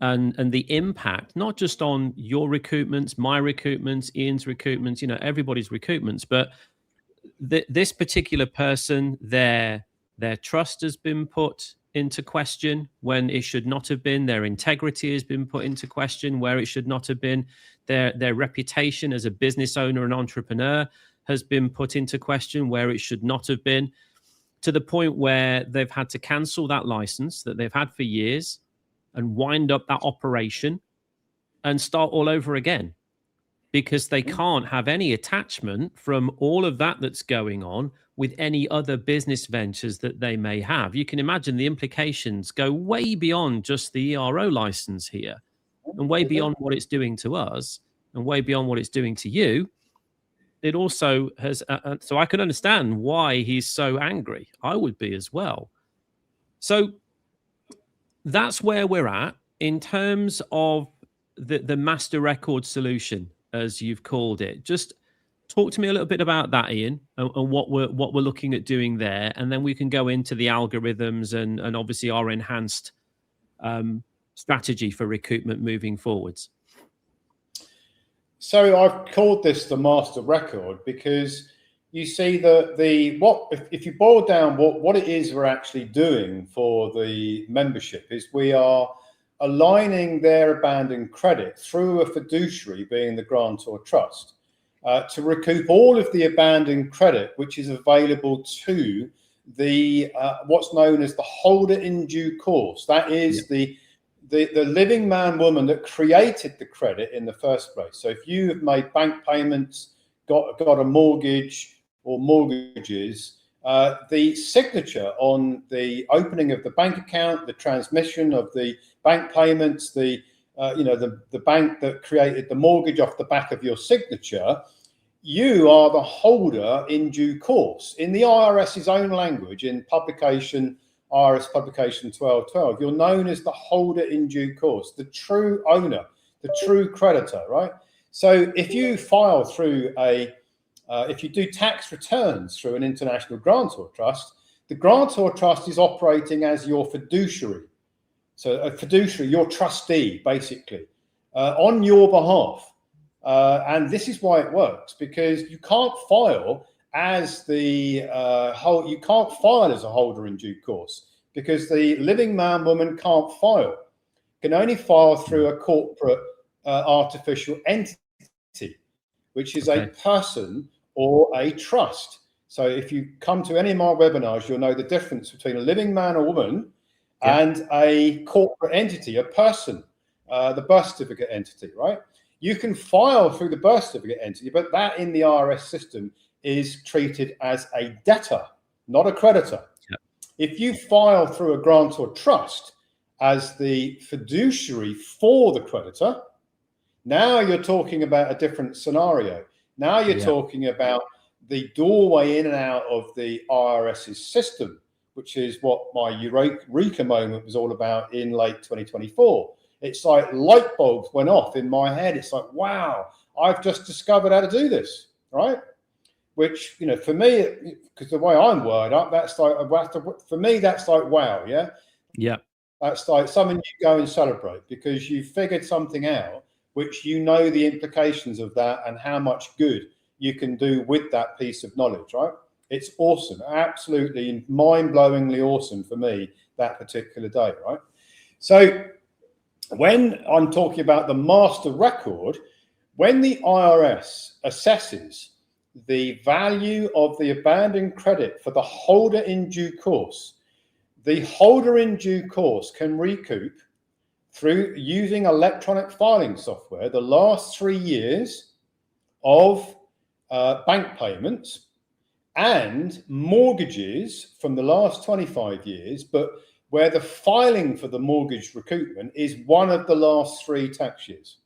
and the impact not just on your recoupments, my recoupments, Ian's recoupments, everybody's recoupments, but this particular person, their trust has been put into question when it should not have been. Their integrity has been put into question where it should not have been. Their reputation as a business owner and entrepreneur has been put into question where it should not have been, to the point where they've had to cancel that license that they've had for years and wind up that operation and start all over again, because they can't have any attachment from all of that that's going on with any other business ventures that they may have. You can imagine the implications go way beyond just the ERO license here, and way beyond what it's doing to us, and way beyond what it's doing to you. It also has, so I can understand why he's so angry. I would be as well. So that's where we're at in terms of the master record solution, as you've called it. Just talk to me a little bit about that, Ian, and what we're looking at doing there, and then we can go into the algorithms and obviously our enhanced strategy for recoupment moving forwards. So I've called this the master record because you see that if you boil down what it is we're actually doing for the membership is we are aligning their abandoned credit through a fiduciary, being the Grantor Trust, to recoup all of the abandoned credit which is available to the what's known as the holder in due course. That is the living man, woman that created the credit in the first place. So if you have made bank payments, got a mortgage or mortgages, the signature on the opening of the bank account, the transmission of the bank payments, the bank that created the mortgage off the back of your signature, you are the holder in due course. In the IRS's own language, in publication IRS publication 1212, you're known as the holder in due course, the true owner, the true creditor, right? So if you file through if you do tax returns through an international grantor trust, the grantor trust is operating as your fiduciary. So a fiduciary, your trustee, basically, on your behalf. And this is why it works, because you can't file as you can't file as a holder in due course, because the living man, woman can't file, can only file through a corporate artificial entity, which is a person or a trust. So if you come to any of my webinars, you'll know the difference between a living man or woman and a corporate entity, a person, the birth certificate entity, right? You can file through the birth certificate entity, but that in the IRS system is treated as a debtor, not a creditor. If you file through a grantor trust as the fiduciary for the creditor, now you're talking about a different scenario. Now you're talking about the doorway in and out of the IRS's system, which is what my Eureka moment was all about in late 2024. It's like light bulbs went off in my head. It's like, wow, I've just discovered how to do this, right? Which, you know, for me, because the way I'm wired up, that's like, for me, that's like, wow, yeah? Yeah. That's like something you go and celebrate, because you figured something out, which you know the implications of that and how much good you can do with that piece of knowledge, right? It's awesome, absolutely mind-blowingly awesome for me that particular day, right? So when I'm talking about the master record, when the IRS assesses the value of the abandoned credit for the holder in due course, the holder in due course can recoup through using electronic filing software the last 3 years of bank payments and mortgages from the last 25 years, but where the filing for the mortgage recoupment is one of the last 3 tax years.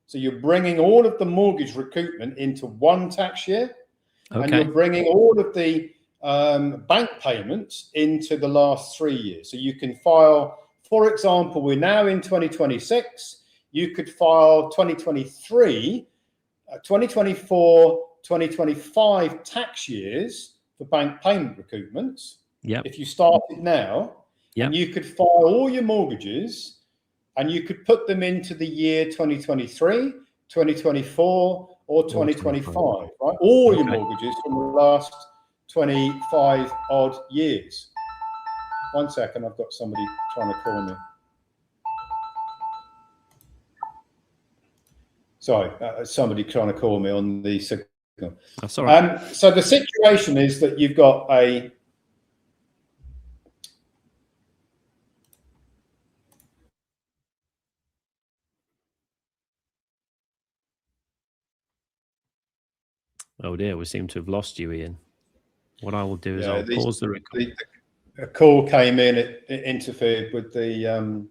So you're bringing all of the mortgage recoupment into one tax year, and you're bringing all of the bank payments into the last 3 years. So you can file, for example, we're now in 2026, you could file 2023, 2024, 2025 tax years for bank payment recoupments. If you started now, and you could file all your mortgages and you could put them into the year 2023, 2024, or 2025, right? All your mortgages from the last 25 odd years. 1 second, I've got somebody trying to call me. Sorry, somebody trying to call me on the signal. That's all right. So the situation is that you've got a Oh dear, we seem to have lost you, Ian. What I will do is I'll pause the record. A call came in, it interfered with the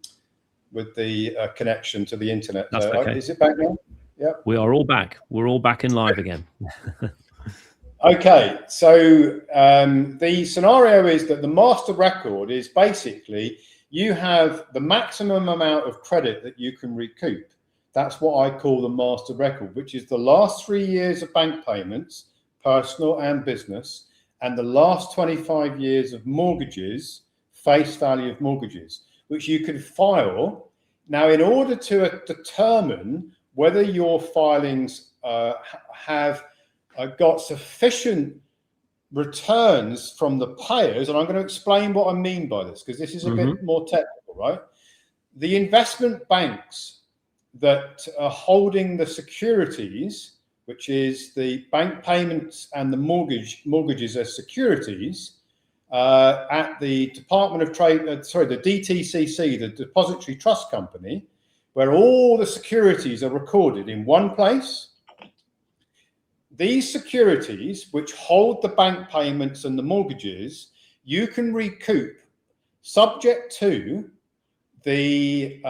connection to the internet. That's okay. Is it back now? Yeah. We are all back. We're all back in live again. Okay, so the scenario is that the master record is basically you have the maximum amount of credit that you can recoup. That's what I call the master record, which is the last 3 years of bank payments, personal and business, and the last 25 years of mortgages, face value of mortgages, which you can file. Now, in order to determine whether your filings have got sufficient returns from the payers, and I'm going to explain what I mean by this, because this is a bit more technical, right? The investment banks that are holding the securities, which is the bank payments and the mortgages as securities, at the Department of Trade, the DTCC, the Depository Trust Company, where all the securities are recorded in one place. These securities, which hold the bank payments and the mortgages, you can recoup subject to the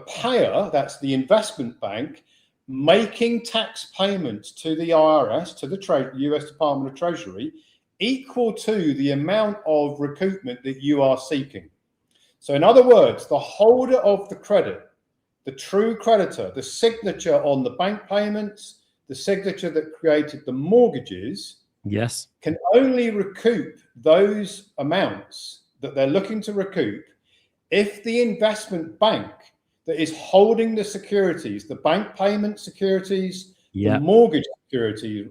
payer, that's the investment bank, making tax payments to the IRS, to the US Department of Treasury, equal to the amount of recoupment that you are seeking. So in other words, the holder of the credit, the true creditor, the signature on the bank payments, the signature that created the mortgages, yes, can only recoup those amounts that they're looking to recoup if the investment bank that is holding the securities, the bank payment securities, the mortgage security,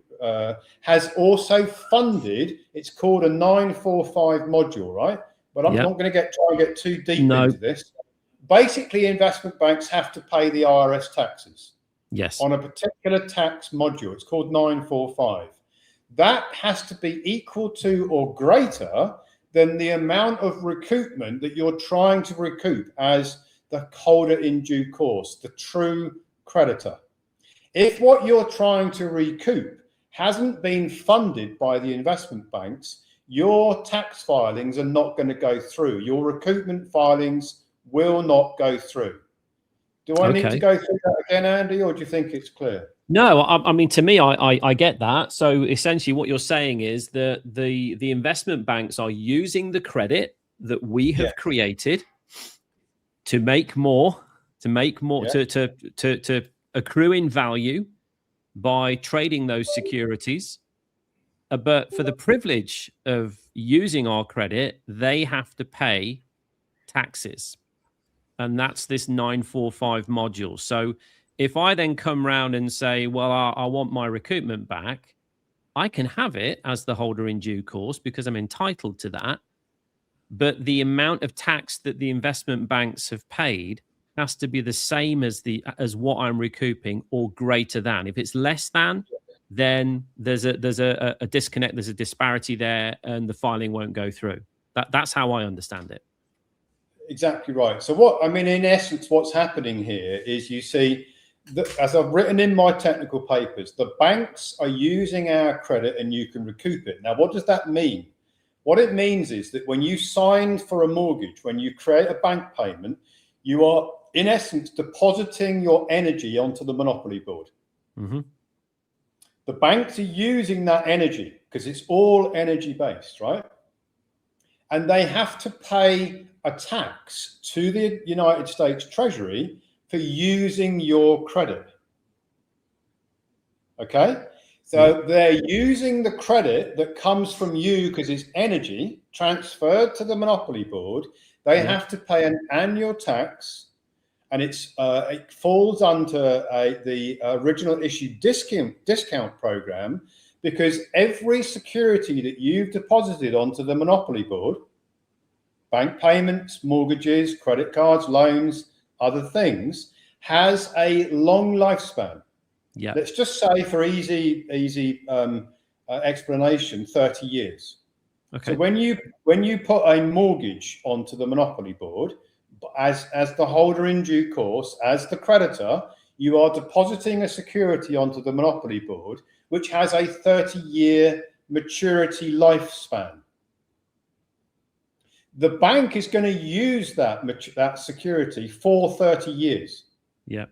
has also funded, it's called a 945 module, right? But I'm not going to try and get too deep into this. Basically, investment banks have to pay the IRS taxes on a particular tax module. It's called 945. That has to be equal to or greater than the amount of recoupment that you're trying to recoup as the holder in due course, the true creditor. If what you're trying to recoup hasn't been funded by the investment banks, your tax filings are not going to go through. Your recoupment filings will not go through. Do I need to go through that again, Andy, or do you think it's clear? No, I mean, to me, I get that. So essentially what you're saying is that the investment banks are using the credit that we have created to make more, to accrue in value by trading those securities. But for the privilege of using our credit, they have to pay taxes. And that's this 945 module. So if I then come round and say, well, I want my recoupment back, I can have it as the holder in due course because I'm entitled to that. But the amount of tax that the investment banks have paid has to be the same as what I'm recouping or greater than. If it's less than, then there's a disconnect, there's a disparity there, and the filing won't go through. That's how I understand it. Exactly right. So what I mean, in essence, what's happening here is you see that, as I've written in my technical papers, the banks are using our credit and you can recoup it. Now, what does that mean? What it means is that when you sign for a mortgage, when you create a bank payment, you are in essence depositing your energy onto the monopoly board. Mm-hmm. The banks are using that energy because it's all energy based, right? And they have to pay a tax to the United States Treasury for using your credit. Okay? So they're using the credit that comes from you because it's energy transferred to the monopoly board. They have to pay an annual tax, and it falls under the original issue discount program, because every security that you've deposited onto the monopoly board, bank payments, mortgages, credit cards, loans, other things, has a long lifespan. Yeah. Let's just say, for easy explanation, 30 years. Okay. So when you put a mortgage onto the monopoly board, as the holder in due course, as the creditor, you are depositing a security onto the monopoly board, which has a 30-year maturity lifespan. The bank is going to use that security for 30 years. Yeah.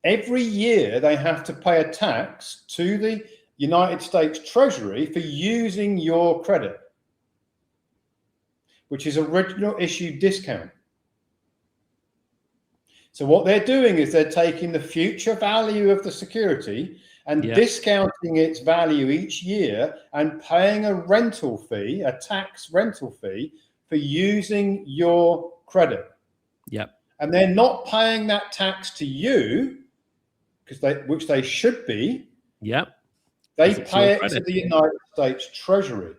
Every year they have to pay a tax to the United States Treasury for using your credit, which is original issue discount. So what they're doing is they're taking the future value of the security and discounting its value each year and paying a rental fee, a tax rental fee, for using your credit. Yep. And they're not paying that tax to you, which they should be. Yep. They pay it to the United States Treasury.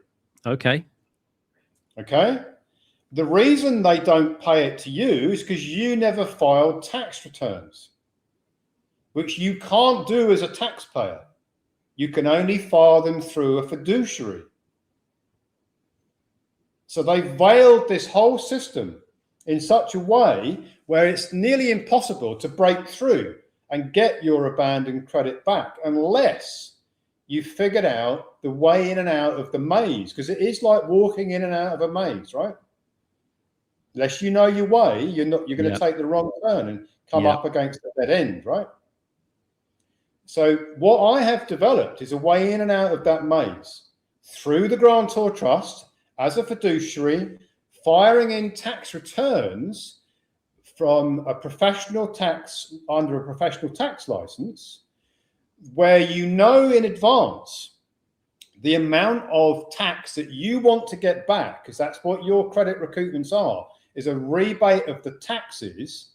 Okay. Okay. The reason they don't pay it to you is because you never filed tax returns, which you can't do as a taxpayer. You can only file them through a fiduciary. So they veiled this whole system in such a way where it's nearly impossible to break through and get your abandoned credit back unless you figured out the way in and out of the maze, because it is like walking in and out of a maze, right? Unless you know your way, you're going to take the wrong turn and come up against a dead end, right? So what I have developed is a way in and out of that maze through the grantor trust as a fiduciary, filing in tax returns from a professional tax under a professional tax license, where you know in advance the amount of tax that you want to get back, because that's what your credit recoupments are, is a rebate of the taxes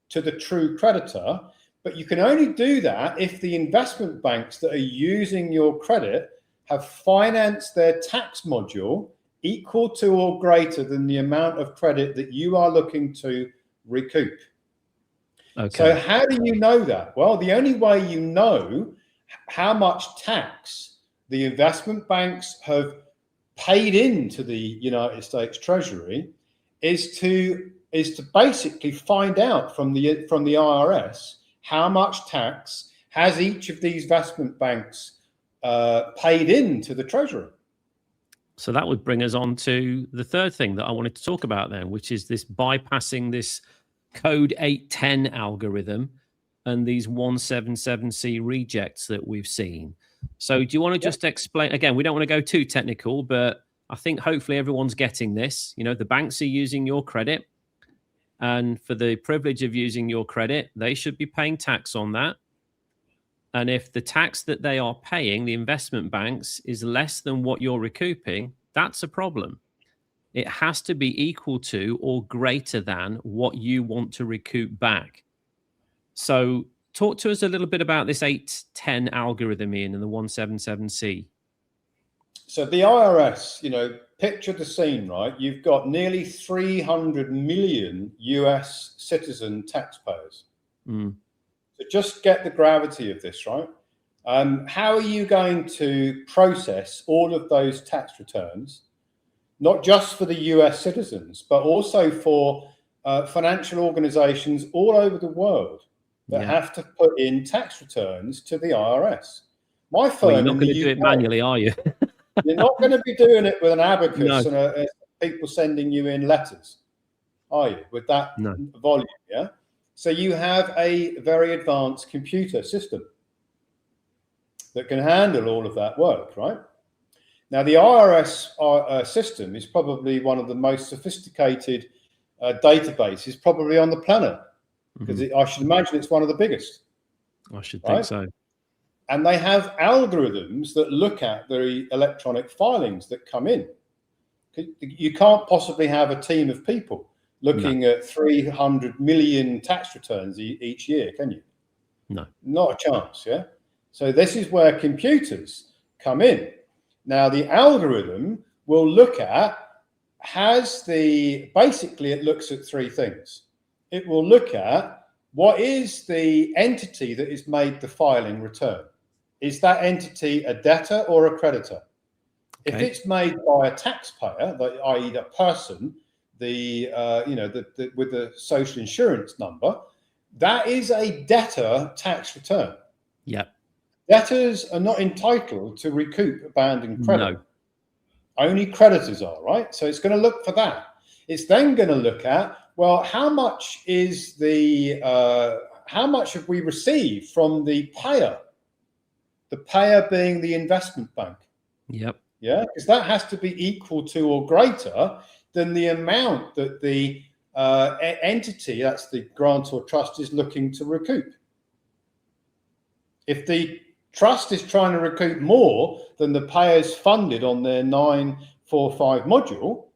to the true creditor. But you can only do that if the investment banks that are using your credit have financed their tax module equal to or greater than the amount of credit that you are looking to recoup. Okay. So how do you know that? Well, the only way you know how much tax the investment banks have paid into the United States Treasury is to basically find out from the IRS how much tax has each of these investment banks paid into the Treasury. So that would bring us on to the third thing that I wanted to talk about then, which is this bypassing this code 810 algorithm and these 177C rejects that we've seen. So do you want to just explain, again, we don't want to go too technical, but I think hopefully everyone's getting this. You know, the banks are using your credit, and for the privilege of using your credit, they should be paying tax on that. And if the tax that they are paying, the investment banks, is less than what you're recouping, that's a problem. It has to be equal to or greater than what you want to recoup back. So talk to us a little bit about this 810 algorithm, Ian, and the 177C. So the IRS, you know, picture the scene, right? You've got nearly 300 million US citizen taxpayers. So just get the gravity of this, right? How are you going to process all of those tax returns, not just for the US citizens, but also for financial organizations all over the world that have to put in tax returns to the IRS? My firm, well, you're not going to do it manually, are you? You're not going to be doing it with an abacus No. and people sending you in letters, are you? With that volume, yeah? So you have a very advanced computer system that can handle all of that work, right? Now, the IRS system is probably one of the most sophisticated databases probably on the planet, because I should imagine it's one of the biggest. I should think so. And they have algorithms that look at the electronic filings that come in. You can't possibly have a team of people looking at 300 million tax returns each year, can you? No. Not a chance, yeah? So this is where computers come in. Now, the algorithm will look at, basically it looks at three things. It will look at what is the entity that has made the filing return. Is that entity a debtor or a creditor? If it's made by a taxpayer, i.e. the person, with the social insurance number, that is a debtor tax return. Yep. Debtors are not entitled to recoup abandoned credit. No. Only creditors are, right? So it's going to look for that. It's then going to look at, well, how much have we received from the payer? The payer being the investment bank. Yep. Yeah, because that has to be equal to or greater than the amount that the entity, that's the grantor trust, is looking to recoup. If the trust is trying to recoup more than the payers funded on their 945 module,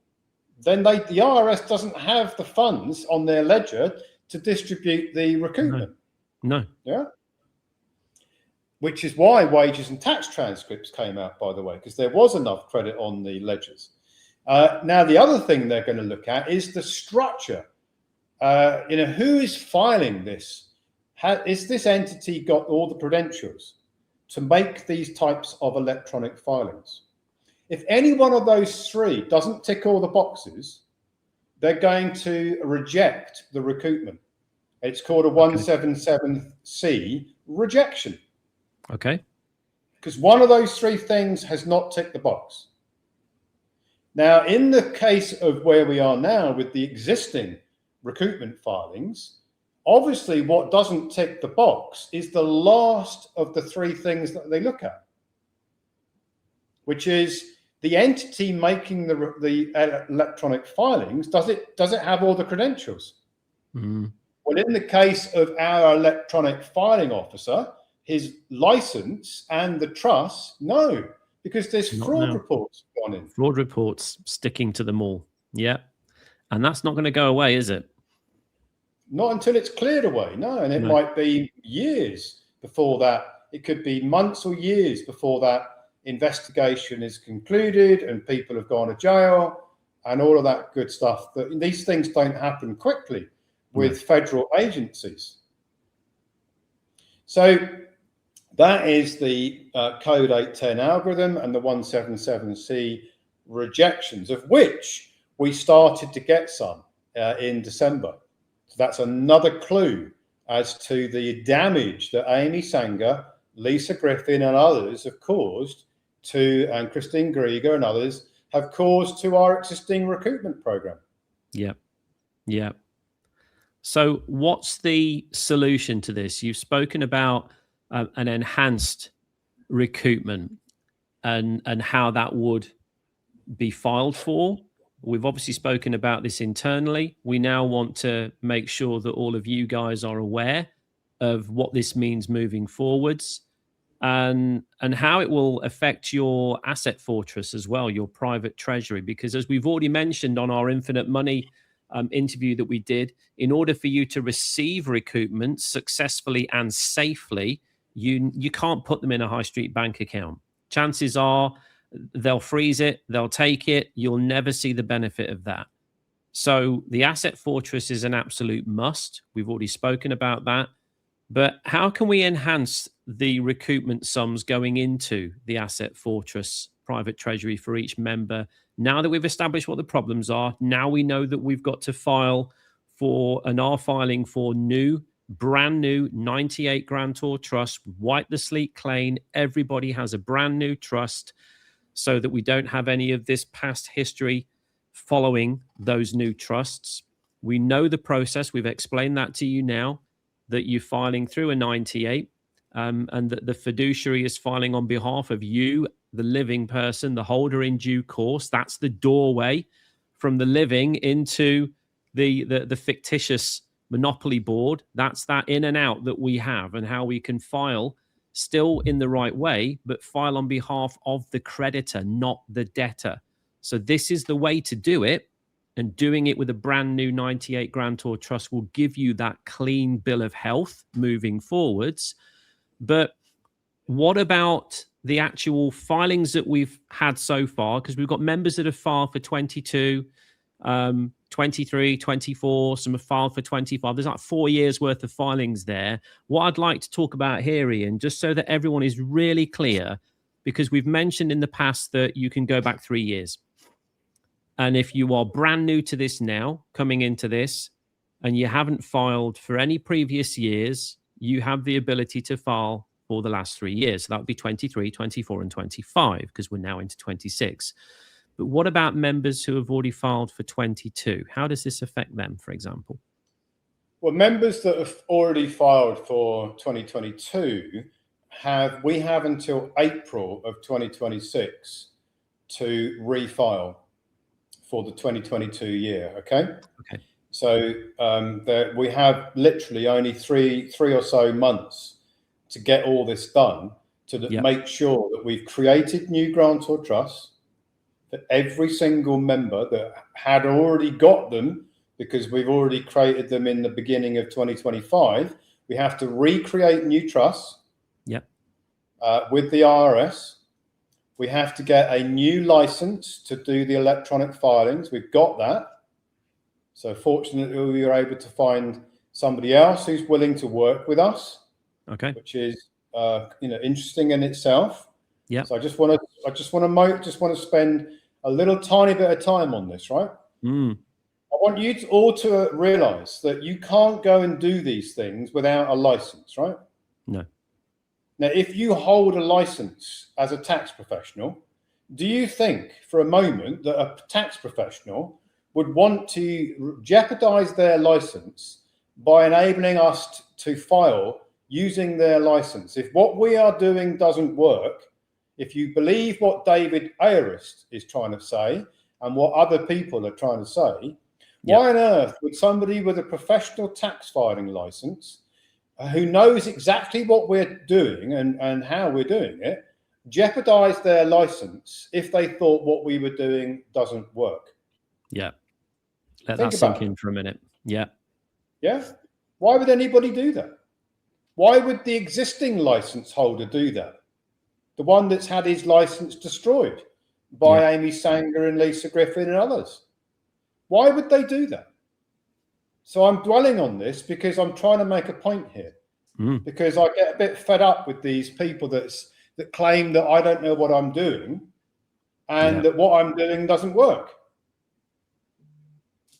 then the IRS doesn't have the funds on their ledger to distribute the recoupment. No. Yeah. Which is why wages and tax transcripts came out, by the way, because there was enough credit on the ledgers. Now, the other thing they're going to look at is the structure. Who is filing this? Is this entity got all the credentials to make these types of electronic filings? If any one of those three doesn't tick all the boxes, they're going to reject the recoupment. It's called a 177C rejection. Okay. Because one of those three things has not ticked the box. Now, in the case of where we are now with the existing recoupment filings, obviously what doesn't tick the box is the last of the three things that they look at, which is the entity making the electronic filings, does it have all the credentials? Mm. Well, in the case of our electronic filing officer, his license and the trust, no, because there's fraud reports gone in. Fraud reports sticking to them all. Yeah. And that's not going to go away, is it? Not until it's cleared away, no. And it might be years before that. It could be months or years before that investigation is concluded and people have gone to jail and all of that good stuff. These things don't happen quickly with federal agencies. So that is the Code 810 algorithm and the 177C rejections, of which we started to get some in December. So that's another clue as to the damage that Amy Sanger, Lisa Griffin and others have caused to, and Christine Grieger and others have caused to our existing recoupment program. Yeah. Yeah. So what's the solution to this? You've spoken about an enhanced recoupment and how that would be filed for. We've obviously spoken about this internally. We now want to make sure that all of you guys are aware of what this means moving forwards and how it will affect your asset fortress as well, your private treasury. Because as we've already mentioned on our Infinite Money interview that we did, in order for you to receive recoupments successfully and safely, you can't put them in a high street bank account. Chances are they'll freeze it, they'll take it, you'll never see the benefit of that. So the asset fortress is an absolute must. We've already spoken about that. But how can we enhance the recoupment sums going into the asset fortress private treasury for each member? Now that we've established what the problems are, now we know that we've got to file for and are filing for brand new 98 Grantor Trusts, wipe the slate clean. Everybody has a brand new trust so that we don't have any of this past history following those new trusts. We know the process. We've explained that to you now, that you're filing through a 98 and that the fiduciary is filing on behalf of you, the living person, the holder in due course. That's the doorway from the living into the fictitious monopoly board. That's that in and out that we have, and how we can file still in the right way, but file on behalf of the creditor, not the debtor. So this is the way to do it. And doing it with a brand new 98 Grantor Trust will give you that clean bill of health moving forwards. But what about the actual filings that we've had so far? Because we've got members that have filed for 22, 23, 24, some have filed for 25. There's like 4 years worth of filings there. What I'd like to talk about here, Ian, just so that everyone is really clear, because we've mentioned in the past that you can go back 3 years. And if you are brand new to this now, coming into this, and you haven't filed for any previous years, you have the ability to file for the last 3 years. So that would be 23, 24, and 25, because we're now into 26. But what about members who have already filed for 22? How does this affect them, for example? Well, members that have already filed for 2022 we have until April of 2026 to refile for the 2022 year. Okay. So we have literally only three or so months to get all this done to make sure that we've created new grantor trusts for every single member that had already got them, because we've already created them in the beginning of 2025. We have to recreate new trusts with the IRS. We have to get a new license to do the electronic filings. We've got that. So fortunately, we were able to find somebody else who's willing to work with us. Okay, which is interesting in itself. Yeah. So I just want to spend a little tiny bit of time on this, right? I want you all to realize that you can't go and do these things without a license, right? No. Now, if you hold a license as a tax professional, do you think for a moment that a tax professional would want to jeopardize their license by enabling us to file using their license? If what we are doing doesn't work, if you believe what David Ayerst is trying to say and what other people are trying to say, why on earth would somebody with a professional tax filing license who knows exactly what we're doing and how we're doing it jeopardize their license if they thought what we were doing doesn't work? Yeah. Let Think that sink about in for a minute. Yeah. Yeah. Why would anybody do that? Why would the existing license holder do that? The one that's had his license destroyed by Amy Sanger and Lisa Griffin and others. Why would they do that? So I'm dwelling on this because I'm trying to make a point here. Because I get a bit fed up with these people that claim that I don't know what I'm doing and that what I'm doing doesn't work.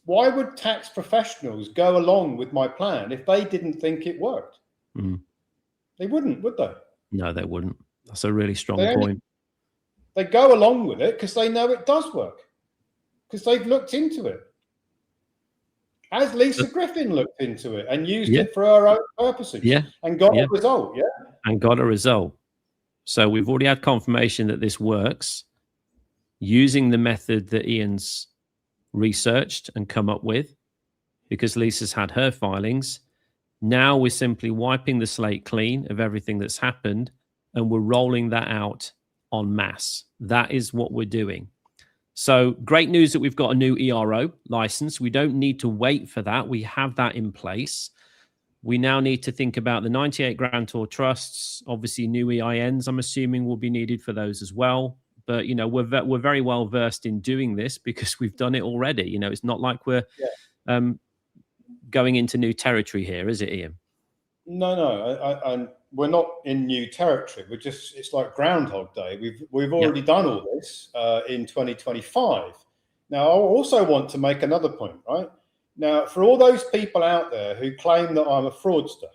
Why would tax professionals go along with my plan if they didn't think it worked? They wouldn't, would they? No, they wouldn't. That's a really strong point. They go along with it because they know it does work, because they've looked into it. As Lisa Griffin looked into it and used it for her own purposes and got a result. And got a result. So we've already had confirmation that this works using the method that Ian's researched and come up with, because Lisa's had her filings. Now we're simply wiping the slate clean of everything that's happened, and we're rolling that out en masse. That is what we're doing. So great news that we've got a new ERO license. We don't need to wait for that. We have that in place. We now need to think about the 98 Grantor Trusts. Obviously, new EINs, I'm assuming, will be needed for those as well. But, you know, we're very well versed in doing this because we've done it already. You know, it's not like we're going into new territory here, is it, Ian? No. We're not in new territory. It's like Groundhog Day. We've already done all this in 2025. Now, I also want to make another point, right? Now, for all those people out there who claim that I'm a fraudster,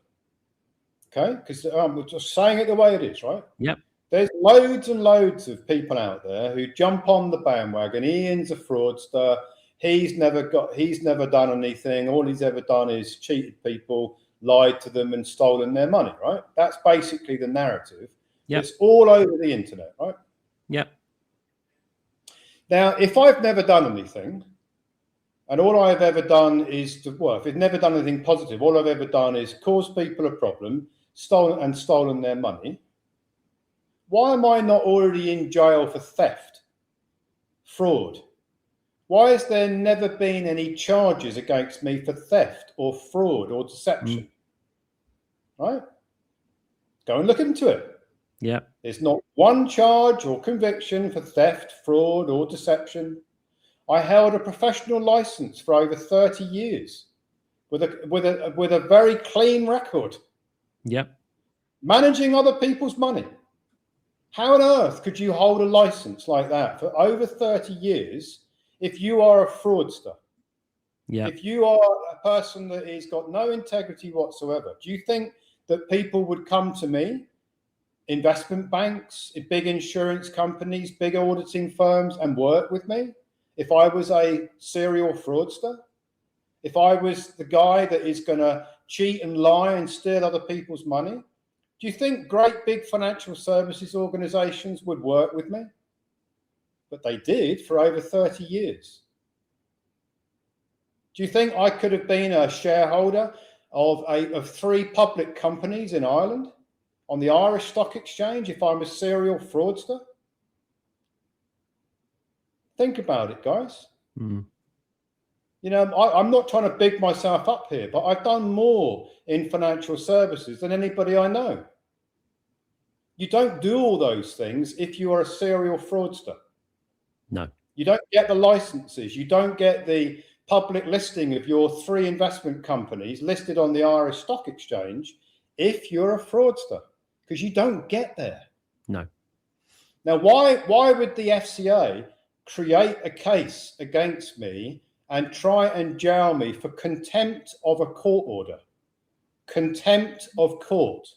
okay, because I'm just saying it the way it is, right? Yep. There's loads and loads of people out there who jump on the bandwagon. Ian's a fraudster. He's never done anything. All he's ever done is cheated people, lied to them and stolen their money, right? That's basically the narrative. It's all over the internet, right? Yep. Now, if I've never done anything, and all I've ever done is if I've never done anything positive, all I've ever done is cause people a problem, stolen their money, why am I not already in jail for theft, fraud? Why has there never been any charges against me for theft or fraud or deception? Right? Go and look into it. Yeah. There's not one charge or conviction for theft, fraud, or deception. I held a professional license for over 30 years with a very clean record. Yep. Managing other people's money. How on earth could you hold a license like that for over 30 years if you are a fraudster? Yeah. If you are a person that has got no integrity whatsoever, do you think that people would come to me, investment banks, big insurance companies, big auditing firms, and work with me if I was a serial fraudster? If I was the guy that is going to cheat and lie and steal other people's money? Do you think great big financial services organizations would work with me? But they did for over 30 years. Do you think I could have been a shareholder of 3 public companies in Ireland on the Irish Stock Exchange if I'm a serial fraudster? Think about it, guys. You know, I'm not trying to big myself up here, but I've done more in financial services than anybody I know. You don't do all those things if you are a serial fraudster. No. You don't get the licenses. You don't get the public listing of your 3 investment companies listed on the Irish Stock Exchange if you're a fraudster, because you don't get there. No. Now, why would the FCA create a case against me and try and jail me for contempt of a court order? Contempt of court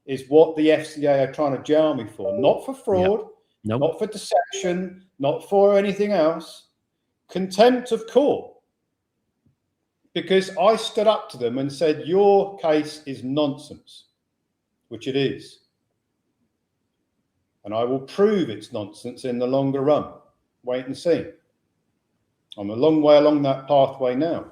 is what the FCA are trying to jail me for, not for fraud, not for deception, not for anything else. Contempt of court. Because I stood up to them and said, your case is nonsense, which it is. And I will prove it's nonsense in the longer run. Wait and see. I'm a long way along that pathway now.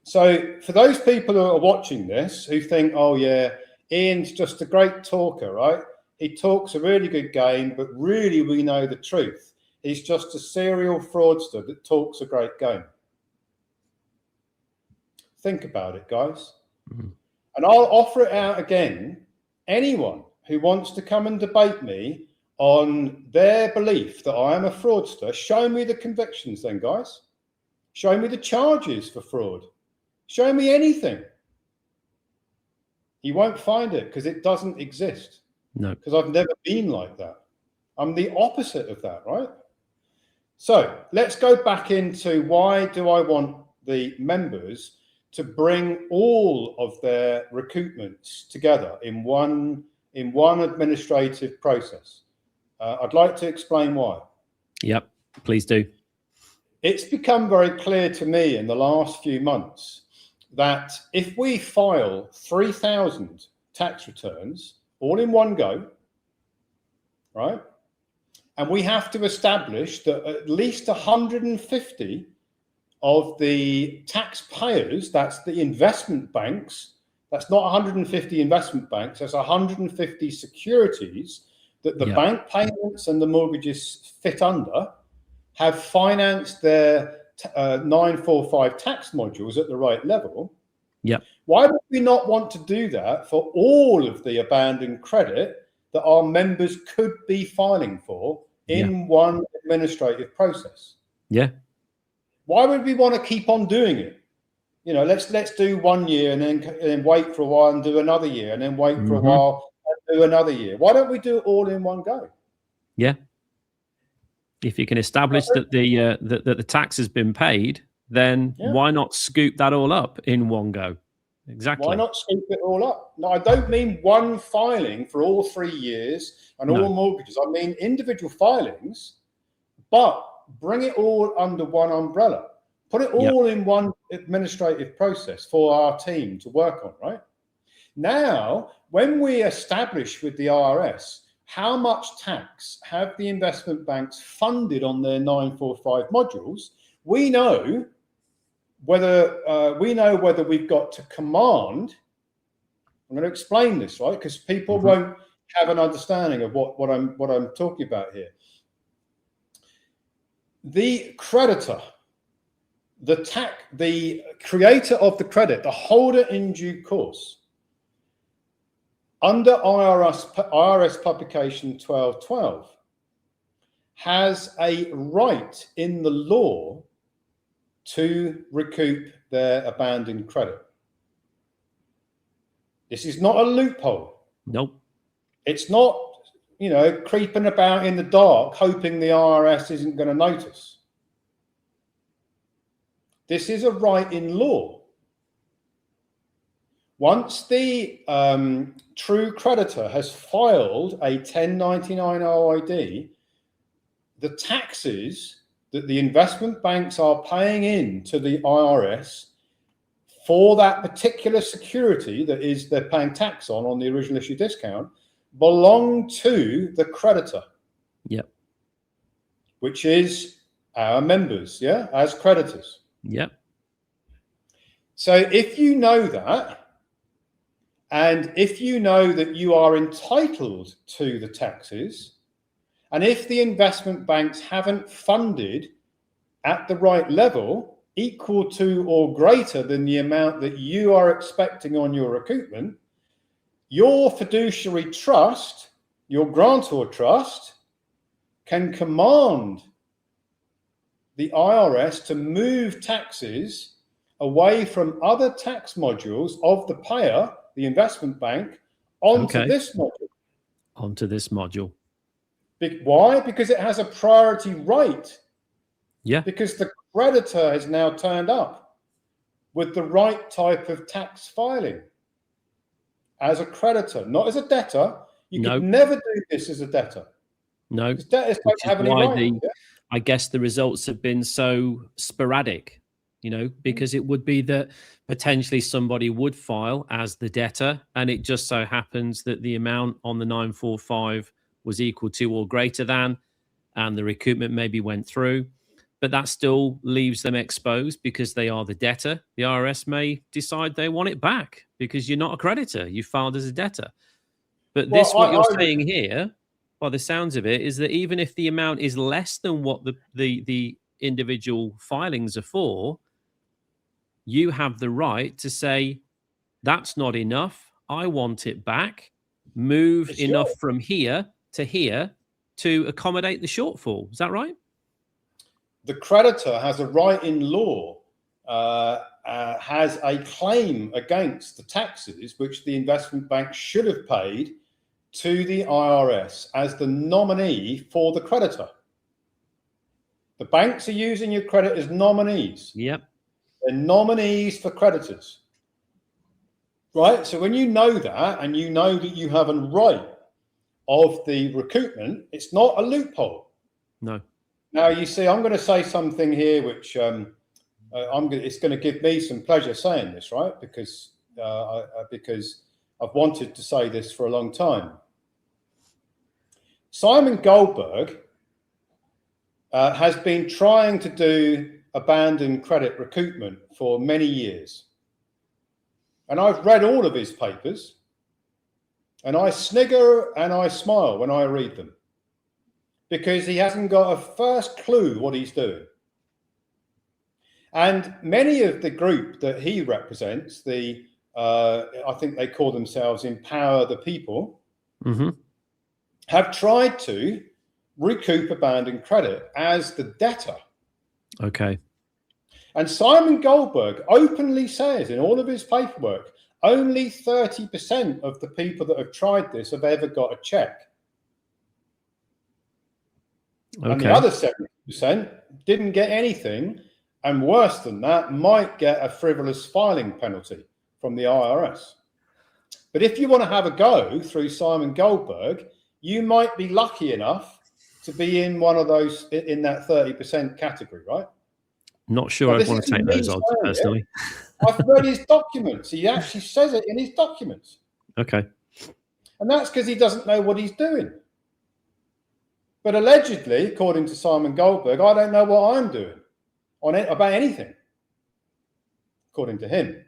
So for those people who are watching this, who think, oh yeah, Ian's just a great talker, right? He talks a really good game, but really we know the truth. He's just a serial fraudster that talks a great game. Think about it, guys. Mm-hmm. And I'll offer it out again. Anyone who wants to come and debate me on their belief that I am a fraudster, show me the convictions then, guys. Show me the charges for fraud. Show me anything. You won't find it because it doesn't exist. No. Because I've never been like that. I'm the opposite of that, right? So let's go back into why do I want the members to bring all of their recoupments together in one administrative process. I'd like to explain why. Yep, please do. It's become very clear to me in the last few months that if we file 3,000 tax returns all in one go, right, and we have to establish that at least 150 of the taxpayers, that's the investment banks, that's not 150 investment banks, that's 150 securities that the bank payments and the mortgages fit under, have financed their 945 tax modules at the right level. Yeah. Why would we not want to do that for all of the abandoned credit that our members could be filing for in one administrative process? Yeah. Why would we want to keep on doing it? You know, let's do 1 year and then wait for a while and do another year and then wait for a while and do another year. Why don't we do it all in one go? Yeah. If you can establish that the tax has been paid, then why not scoop that all up in one go? Exactly. Why not scoop it all up? No, I don't mean one filing for all 3 years and all mortgages. I mean individual filings, but bring it all under one umbrella. Put it all in one administrative process for our team to work on, right? Now, when we establish with the IRS how much tax have the investment banks funded on their 945 modules, we know whether we've got to command. I'm going to explain this, right? Because people won't have an understanding of what I'm talking about here. The creditor, the creator of the credit, the holder in due course, under IRS publication 1212, has a right in the law to recoup their abandoned credit. This is not a loophole. Nope. It's not, you know, creeping about in the dark, hoping the IRS isn't going to notice. This is a right in law. Once the true creditor has filed a 1099 OID, the taxes that the investment banks are paying in to the IRS for that particular security that is they're paying tax on the original issue discount belong to the creditor. Yep. Which is our members, as creditors. Yep. So if you know that, and if you know that you are entitled to the taxes, and if the investment banks haven't funded at the right level, equal to or greater than the amount that you are expecting on your recoupment, your fiduciary trust, your grantor trust, can command the IRS to move taxes away from other tax modules of the payer, the investment bank, onto this module. Onto this module. Why? Because it has a priority right. Yeah. Because the creditor has now turned up with the right type of tax filing as a creditor, not as a debtor. You could never do this as a debtor. No. Because debtors don't have any right. I guess the results have been so sporadic, you know, because it would be that potentially somebody would file as the debtor, and it just so happens that the amount on the 945 was equal to or greater than, and the recoupment maybe went through. But that still leaves them exposed because they are the debtor. The IRS may decide they want it back because you're not a creditor. You filed as a debtor. But this, what you're saying here, by the sounds of it, is that even if the amount is less than what the individual filings are for, you have the right to say, that's not enough. I want it back. Move enough from here to accommodate the shortfall. Is that right? The creditor has a right in law, has a claim against the taxes which the investment bank should have paid to the IRS as the nominee for the creditor. The banks are using your credit as nominees. Yep. They're nominees for creditors. Right? So when you know that, and you know that you have a right of the recoupment, it's not a loophole. No. Now, you see, I'm going to say something here which it's going to give me some pleasure saying this, right? Because I've wanted to say this for a long time. Simon Goldberg has been trying to do abandoned credit recoupment for many years. And I've read all of his papers, and I snigger and I smile when I read them, because he hasn't got a first clue what he's doing. And many of the group that he represents, I think they call themselves Empower the People, have tried to recoup abandoned credit as the debtor. Okay. And Simon Goldberg openly says in all of his paperwork, only 30% of the people that have tried this have ever got a check. Okay. And the other 70% didn't get anything, and worse than that, might get a frivolous filing penalty from the IRS. But if you want to have a go through Simon Goldberg, you might be lucky enough to be in one of those, in that 30% category, right? Not sure I'd want to take those odds personally. I've read his documents. He actually says it in his documents. Okay. And that's because he doesn't know what he's doing. But allegedly, according to Simon Goldberg, I don't know what I'm doing about anything. According to him,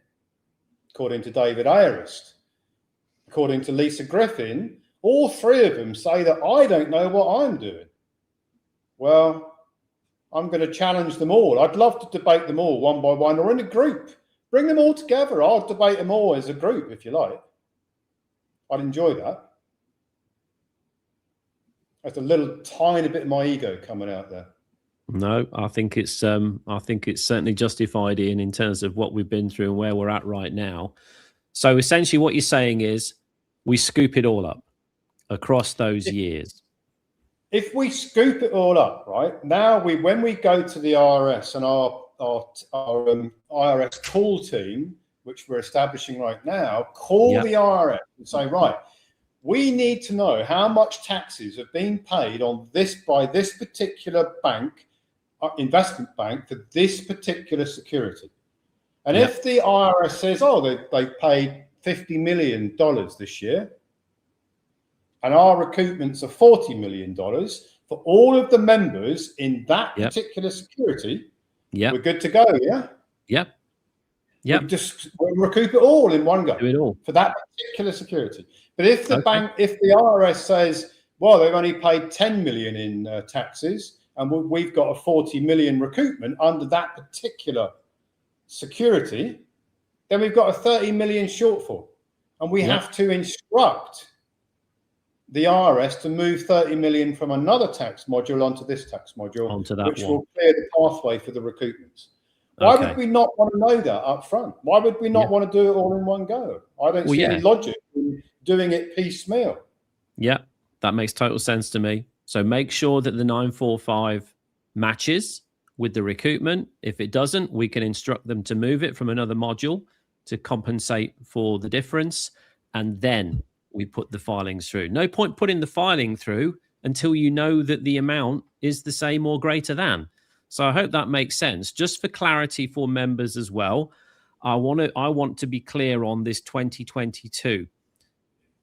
according to David Ayerst, according to Lisa Griffin, all three of them say that I don't know what I'm doing. Well, I'm going to challenge them all. I'd love to debate them all one by one or in a group. Bring them all together. I'll debate them all as a group if you like. I'd enjoy that. That's a little tiny bit of my ego coming out there. No, I think it's certainly justified in terms of what we've been through and where we're at right now. So essentially what you're saying is we scoop it all up across those years. If we scoop it all up, right, now when we go to the IRS and our IRS call team, which we're establishing right now, call the IRS and say, right, we need to know how much taxes have been paid on this by this particular bank, investment bank, for this particular security. And if the IRS says, oh, they paid $50 million this year, and our recoupments are $40 million for all of the members in that particular security, we're good to go, We'll recoup it all in one go. Do it all. For that particular security. But if the bank, if the IRS says, well, they've only paid $10 million in taxes, and we've got a $40 million recoupment under that particular security, then we've got a $30 million shortfall. And we have to instruct the IRS to move 30 million from another tax module onto this tax module, which will clear the pathway for the recoupments. Why would we not want to know that up front? Why would we not want to do it all in one go? I don't see any logic in doing it piecemeal. Yeah, that makes total sense to me. So make sure that the 945 matches with the recoupment. If it doesn't, we can instruct them to move it from another module to compensate for the difference. And then we put the filings through. No point putting the filing through until you know that the amount is the same or greater than. So I hope that makes sense. Just for clarity for members as well, I want to be clear on this 2022.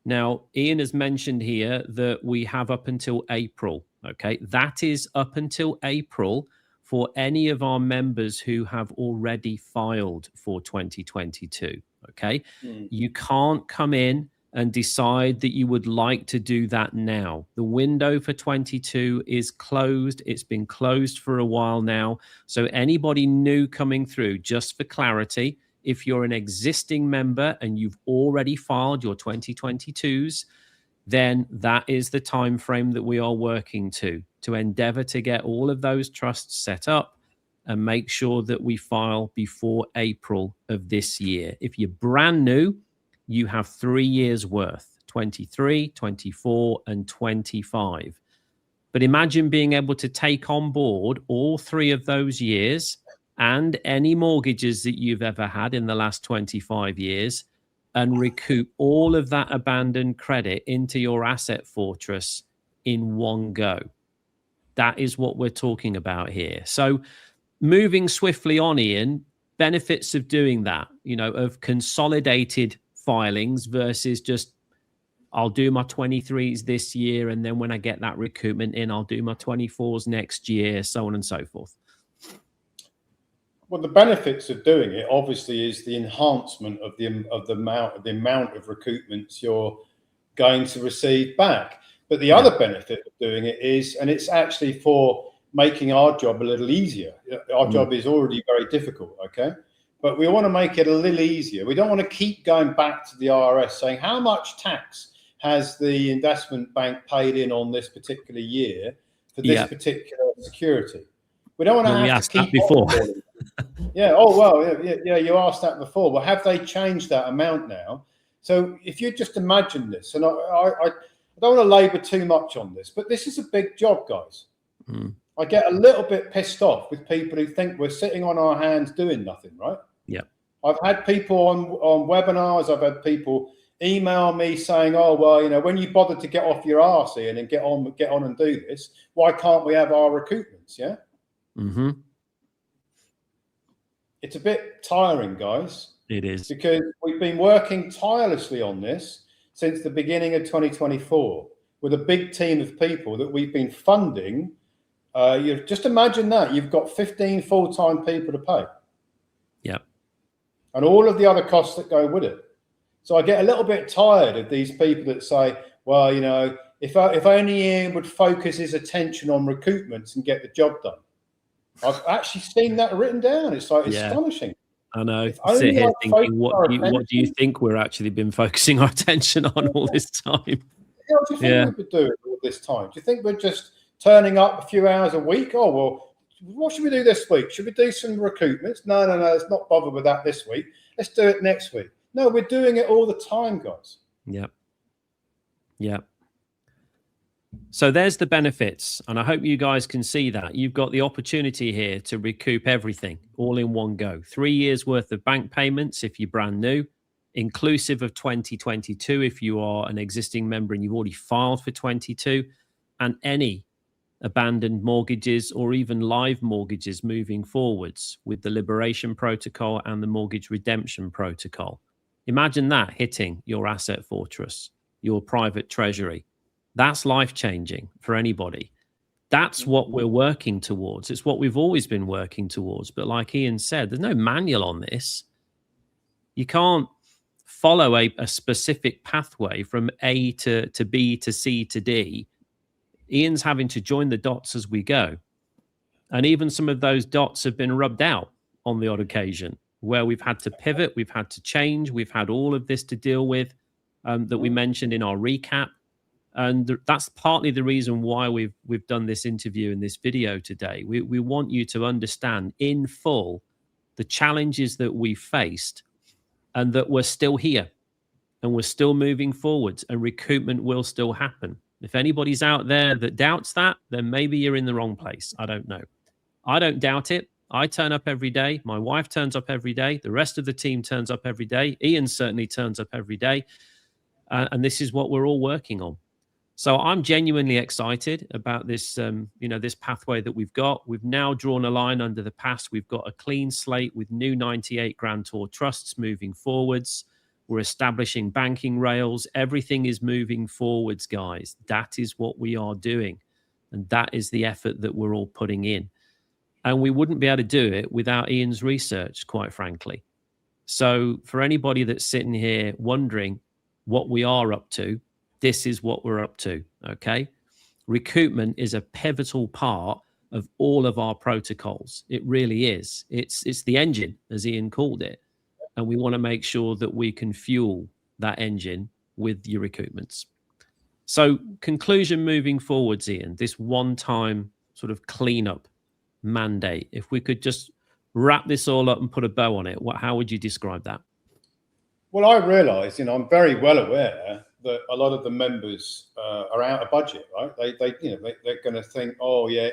Now, Ian has mentioned here that we have up until April. Okay, that is up until April for any of our members who have already filed for 2022. Okay, you can't come in and decide that you would like to do that now. The window for 22 is closed. It's been closed for a while now. So anybody new coming through, just for clarity, if you're an existing member and you've already filed your 2022s, then that is the time frame that we are working to endeavor to get all of those trusts set up and make sure that we file before April of this year. If you're brand new, you have 3 years worth, 23, 24, and 25. But imagine being able to take on board all 3 of those years and any mortgages that you've ever had in the last 25 years and recoup all of that abandoned credit into your asset fortress in one go. That is what we're talking about here. So moving swiftly on, Ian, benefits of doing that, of consolidated filings versus just, I'll do my 23s this year, and then when I get that recoupment in, I'll do my 24s next year, so on and so forth. Well, the benefits of doing it obviously is the enhancement of the amount of recoupments you're going to receive back. But the other benefit of doing it is, and it's actually for making our job a little easier. Our job is already very difficult, okay? But we want to make it a little easier. We don't want to keep going back to the IRS saying, how much tax has the investment bank paid in on this particular year for this particular security? We don't want to have to keep before. Yeah. Oh, well, yeah. You asked that before. Well, have they changed that amount now? So if you just imagine this, and I don't want to labor too much on this, but this is a big job, guys. I get a little bit pissed off with people who think we're sitting on our hands doing nothing, right? Yeah. I've had people on webinars, I've had people email me saying, oh, well, when you bothered to get off your arse, Ian, and get on and do this, why can't we have our recoupments? Yeah. It's a bit tiring, guys. It is. Because we've been working tirelessly on this since the beginning of 2024 with a big team of people that we've been funding. You just imagine that. You've got 15 full-time people to pay. Yeah. And all of the other costs that go with it. So I get a little bit tired of these people that say, well, if only Ian would focus his attention on recoupments and get the job done. I've actually seen that written down. It's like astonishing. I know. Sit here thinking, what do you think we're actually been focusing our attention on all this time? Yeah, what do you think we've been doing all this time? Do you think we're just turning up a few hours a week? Oh, well, what should we do this week? Should we do some recoupments? No, let's not bother with that this week. Let's do it next week. No, we're doing it all the time, guys. Yeah. Yeah. So there's the benefits, and I hope you guys can see that. You've got the opportunity here to recoup everything all in one go. 3 years worth of bank payments if you're brand new, inclusive of 2022 if you are an existing member and you've already filed for 22, and any abandoned mortgages or even live mortgages moving forwards with the Liberation Protocol and the Mortgage Redemption Protocol. Imagine that hitting your asset fortress, your private treasury. That's life-changing for anybody. That's what we're working towards. It's what we've always been working towards. But like Ian said, there's no manual on this. You can't follow a specific pathway from A to B to C to D. Ian's having to join the dots as we go. And even some of those dots have been rubbed out on the odd occasion where we've had to pivot, we've had to change, we've had all of this to deal with that we mentioned in our recap. And that's partly the reason why we've done this interview and this video today. We want you to understand in full the challenges that we faced and that we're still here and we're still moving forwards and recoupment will still happen. If anybody's out there that doubts that, then maybe you're in the wrong place. I don't know. I don't doubt it. I turn up every day. My wife turns up every day. The rest of the team turns up every day. Ian certainly turns up every day. And this is what we're all working on. So I'm genuinely excited about this, this pathway that we've got. We've now drawn a line under the past. We've got a clean slate with new 98 Grantor Trusts moving forwards. We're establishing banking rails. Everything is moving forwards, guys. That is what we are doing. And that is the effort that we're all putting in. And we wouldn't be able to do it without Ian's research, quite frankly. So for anybody that's sitting here wondering what we are up to, this is what we're up to, okay? Recoupment is a pivotal part of all of our protocols. It really is. It's the engine, as Ian called it. And we want to make sure that we can fuel that engine with your recoupments. So conclusion moving forwards, Ian, this one-time sort of cleanup mandate, if we could just wrap this all up and put a bow on it, how would you describe that? Well, I realise, I'm very well aware that a lot of the members are out of budget, right? They're going to think, oh yeah,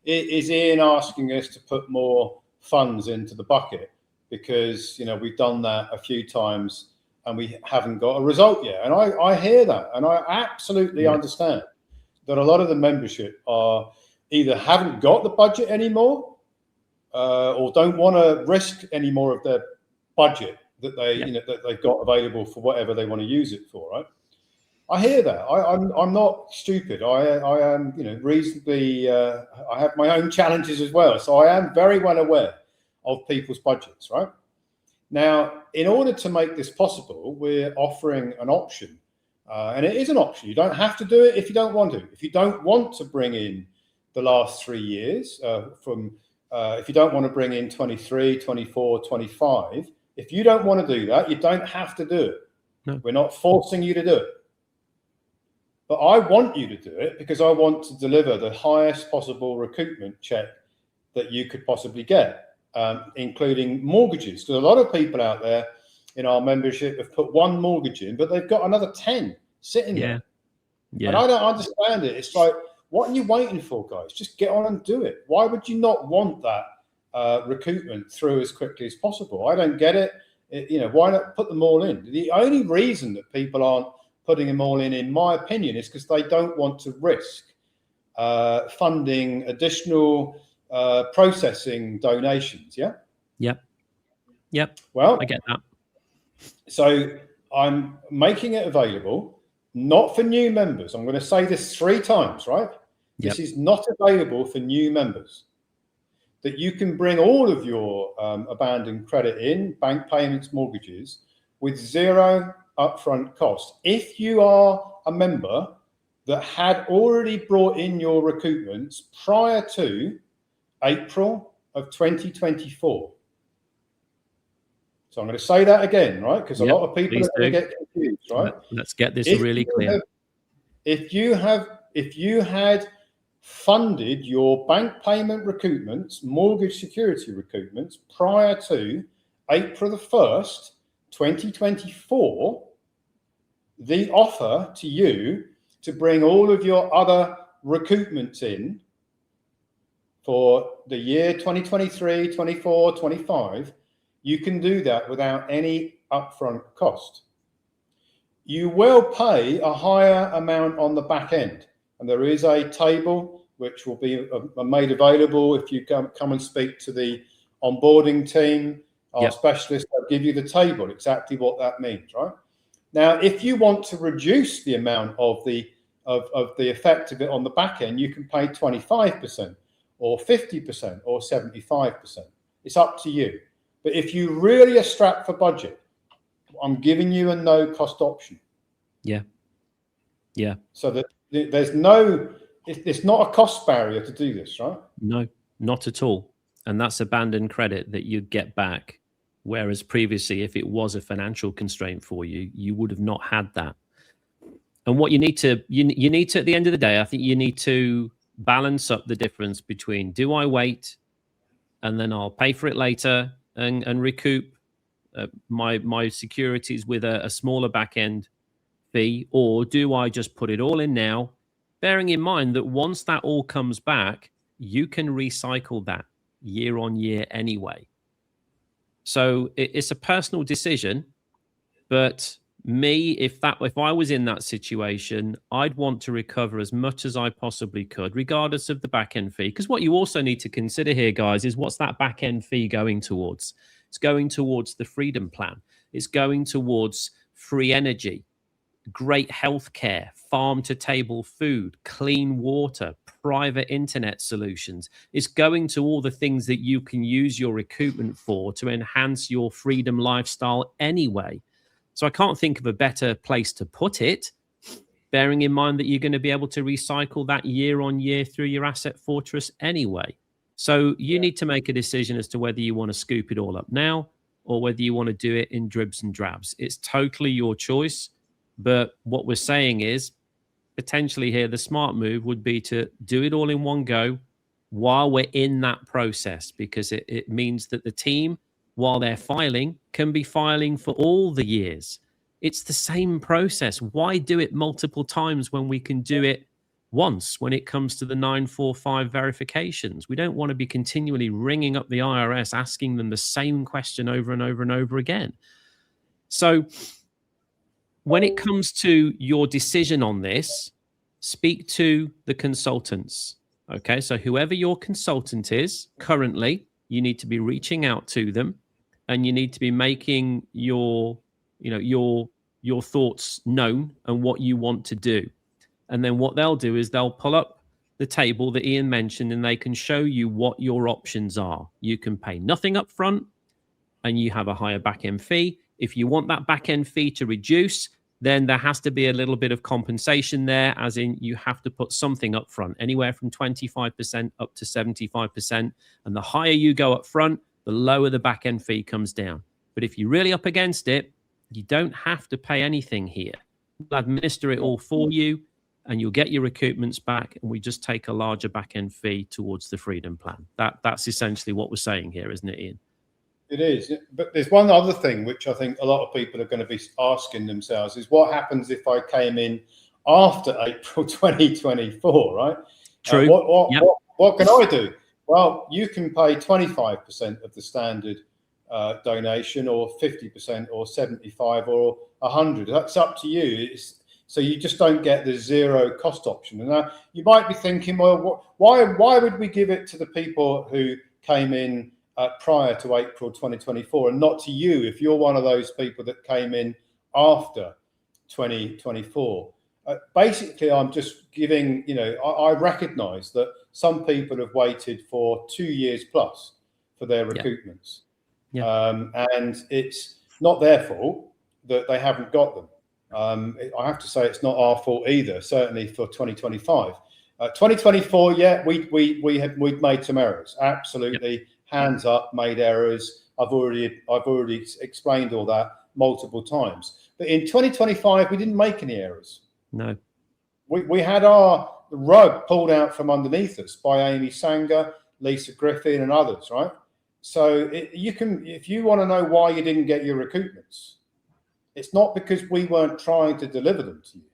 is Ian asking us to put more funds into the bucket because we've done that a few times and we haven't got a result yet. And I hear that, and I absolutely understand that a lot of the membership are either haven't got the budget anymore or don't want to risk any more of their budget that that they've got available for whatever they want to use it for, right? I hear that. I'm not stupid. I am reasonably. I have my own challenges as well, so I am very well aware of people's budgets, right? Now, in order to make this possible, we're offering an option, and it is an option. You don't have to do it if you don't want to. If you don't want to bring in the last 3 years if you don't want to bring in 23, 24, 25. If you don't want to do that, you don't have to do it. No. We're not forcing you to do it. But I want you to do it because I want to deliver the highest possible recoupment check that you could possibly get, including mortgages. Because a lot of people out there in our membership have put one mortgage in, but they've got another 10 sitting there. Yeah. And I don't understand it. It's like, what are you waiting for, guys? Just get on and do it. Why would you not want that recoupment through as quickly as possible? I don't get it. Why not put them all in? The only reason that people aren't putting them all in my opinion, is because they don't want to risk funding additional processing donations. Yeah. Yep. Well, I get that. So I'm making it available, not for new members. I'm going to say this 3 times, right? This is not available for new members. That you can bring all of your abandoned credit in, bank payments, mortgages, with 0 upfront cost. If you are a member that had already brought in your recoupments prior to April of 2024. So I'm going to say that again, right? Because a lot of people are going to get confused, right? Let's get this really clear. If you had funded your bank payment recoupments, mortgage security recoupments prior to April the 1st, 2024, the offer to you to bring all of your other recoupments in for the year 2023, 24, 25, you can do that without any upfront cost. You will pay a higher amount on the back end. And there is a table which will be made available if you come and speak to the onboarding team. Our specialists will give you the table, exactly what that means, right? Now, if you want to reduce the amount of the effect of it on the back end, you can pay 25% or 50% or 75%. It's up to you. But if you really are strapped for budget, I'm giving you a no cost option. Yeah. So that there's no, it's not a cost barrier to do this, right? No, not at all. And that's abandoned credit that you'd get back. Whereas previously, if it was a financial constraint for you, you would have not had that. And what you need to, you need to, at the end of the day, I think you need to balance up the difference between, do I wait and then I'll pay for it later and recoup my securities with a smaller back end fee, or do I just put it all in now, bearing in mind that once that all comes back, you can recycle that year on year anyway. So it's a personal decision, but me, if I was in that situation, I'd want to recover as much as I possibly could, regardless of the back end fee. Because what you also need to consider here, guys, is what's that back end fee going towards? It's going towards the freedom plan. It's going towards free energy, great healthcare, farm to table food, clean water, private internet solutions. It's going to all the things that you can use your recoupment for to enhance your freedom lifestyle anyway. So I can't think of a better place to put it, bearing in mind that you're going to be able to recycle that year on year through your asset fortress anyway. So you need to make a decision as to whether you want to scoop it all up now or whether you want to do it in dribs and drabs. It's totally your choice. But what we're saying is potentially here, the smart move would be to do it all in one go while we're in that process, because it means that the team, while they're filing, can be filing for all the years. It's the same process. Why do it multiple times when we can do it once when it comes to the 945 verifications? We don't want to be continually ringing up the IRS, asking them the same question over and over and over again. So when it comes to your decision on this, speak to the consultants. Okay, so whoever your consultant is currently, you need to be reaching out to them, and you need to be making your thoughts known and what you want to do. And then what they'll do is they'll pull up the table that Ian mentioned, and they can show you what your options are. You can pay nothing up front and you have a higher back-end fee. If you want that back-end fee to reduce, then there has to be a little bit of compensation there, as in you have to put something up front, anywhere from 25% up to 75%. And the higher you go up front, the lower the back-end fee comes down. But if you're really up against it, you don't have to pay anything here. We'll administer it all for you, and you'll get your recoupments back, and we just take a larger back-end fee towards the freedom plan. That's essentially what we're saying here, isn't it, Ian? It is. But there's one other thing which I think a lot of people are going to be asking themselves is what happens if I came in after April 2024, right? True. What can I do? Well, you can pay 25% of the standard donation, or 50%, or 75%, or 100%. That's up to you. So you just don't get the zero cost option. And now you might be thinking, well, why would we give it to the people who came in prior to April 2024 and not to you if you're one of those people that came in after 2024? Basically, I'm just giving, I recognize that some people have waited for 2 years plus for their recoupments. Yeah. And it's not their fault that they haven't got them. I have to say it's not our fault either, certainly for 2025. 2024, yeah, we'd made some errors. Absolutely. Yep. Hands up, made errors. I've already explained all that multiple times. But in 2025, we didn't make any errors. No. We had our rug pulled out from underneath us by Amy Sanger, Lisa Griffin, and others, right? So if you want to know why you didn't get your recoupments, it's not because we weren't trying to deliver them to you.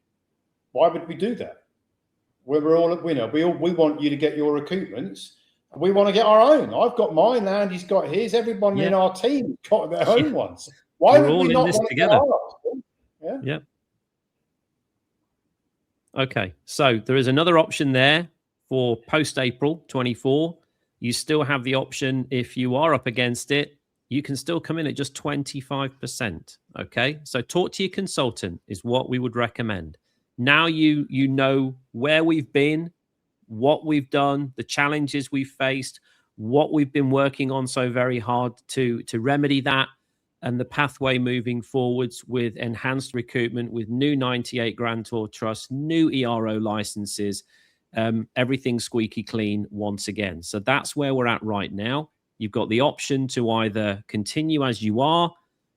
Why would we do that? We want you to get your recoupments. We want to get our own. I've got mine, Andy's got his. Everyone in our team got their own ones. Why would we not want to get ours? Yeah. Okay, so there is another option there for post-April 24. You still have the option, if you are up against it, you can still come in at just 25%. Okay, so talk to your consultant is what we would recommend. Now you know where we've been, what we've done, the challenges we've faced, what we've been working on so very hard to remedy that, and the pathway moving forwards with enhanced recoupment, with new 98 Grantor Trusts, new ERO licenses, everything squeaky clean once again. So that's where we're at right now. You've got the option to either continue as you are.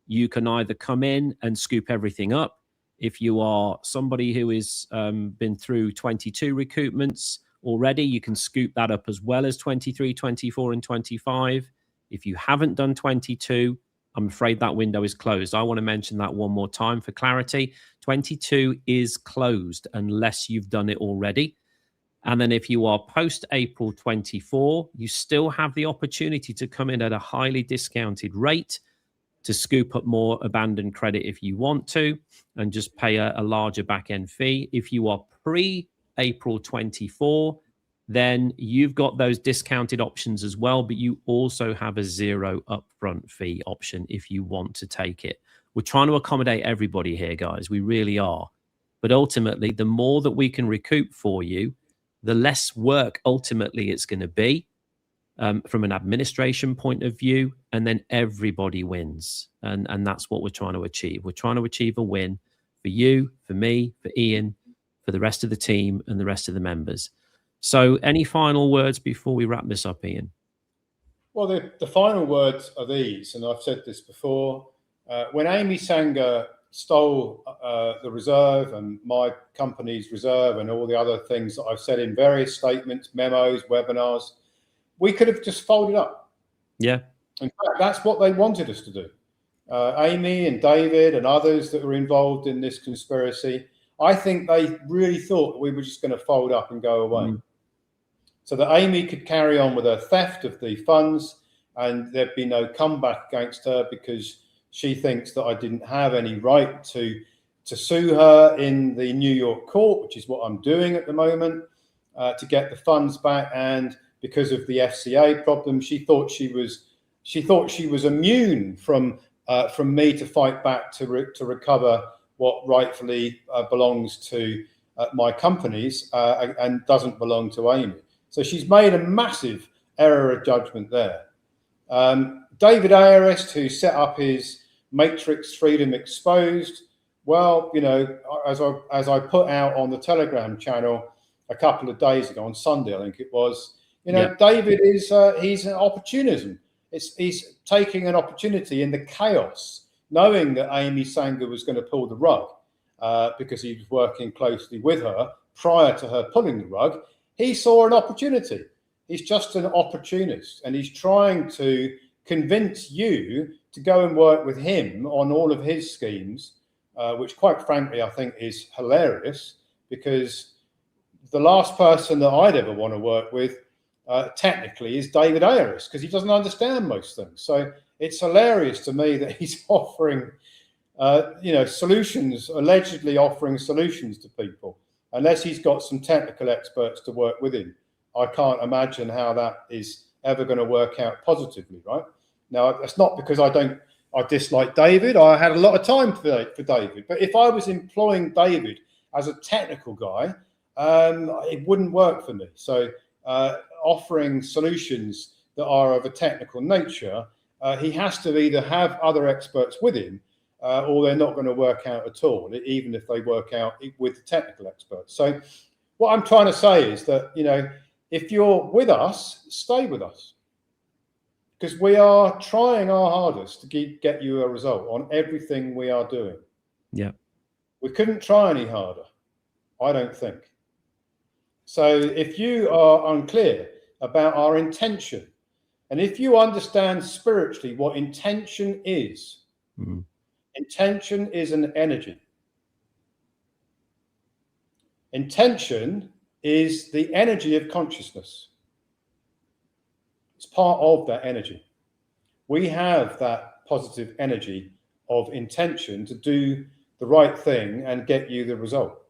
You can either come in and scoop everything up. If you are somebody who has been through 22 recoupments already, you can scoop that up as well as 23, 24, and 25. If you haven't done 22, I'm afraid that window is closed. I want to mention that one more time for clarity. 22 is closed unless you've done it already. And then if you are post-April 24, you still have the opportunity to come in at a highly discounted rate to scoop up more abandoned credit if you want to, and just pay a larger back-end fee. If you are pre-April 24, then you've got those discounted options as well, but you also have a 0 upfront fee option if you want to take it. We're trying to accommodate everybody here, guys. We really are. But ultimately, the more that we can recoup for you, the less work ultimately it's going to be from an administration point of view, and then everybody wins. And that's what we're trying to achieve. We're trying to achieve a win for you, for me, for Ian, for the rest of the team and the rest of the members. So any final words before we wrap this up, Ian? Well, the final words are these, and I've said this before. When Amy Sanger stole the reserve and my company's reserve and all the other things that I've said in various statements, memos, webinars, we could have just folded up. Yeah. In fact, that's what they wanted us to do. Amy and David and others that were involved in this conspiracy, I think they really thought we were just going to fold up and go away. So that Amy could carry on with her theft of the funds and there'd be no comeback against her, because she thinks that I didn't have any right to sue her in the New York court, which is what I'm doing at the moment, to get the funds back. And because of the FCA problem, she thought she was immune from me to fight back to recover what rightfully belongs to my companies and doesn't belong to Amy. So she's made a massive error of judgment there. David Ayerst, who set up his Matrix Freedom Exposed, well, you know, as I put out on the Telegram channel a couple of days ago, on Sunday, I think it was, you know, David is he's an opportunism. He's taking an opportunity in the chaos, knowing that Amy Sanger was going to pull the rug because he was working closely with her prior to her pulling the rug. He saw an opportunity. He's just an opportunist, and he's trying to convince you to go and work with him on all of his schemes, which quite frankly, I think is hilarious, because the last person that I'd ever want to work with technically is David Ayerst, because he doesn't understand most things. So it's hilarious to me that he's offering, you know, solutions, allegedly offering solutions to people. Unless he's got some technical experts to work with him, I can't imagine how that is ever going to work out positively, right? Now, that's not because I dislike David. I had a lot of time for David. But if I was employing David as a technical guy, it wouldn't work for me. So offering solutions that are of a technical nature, he has to either have other experts with him, or they're not going to work out at all, even if they work out with the technical experts. So what I'm trying to say is that, you know, if you're with us, stay with us, because we are trying our hardest to get you a result on everything we are doing. Yeah. We couldn't try any harder, I don't think. So if you are unclear about our intention, and if you understand spiritually what intention is, intention is an energy. Intention is the energy of consciousness. It's part of that energy. We have that positive energy of intention to do the right thing and get you the result.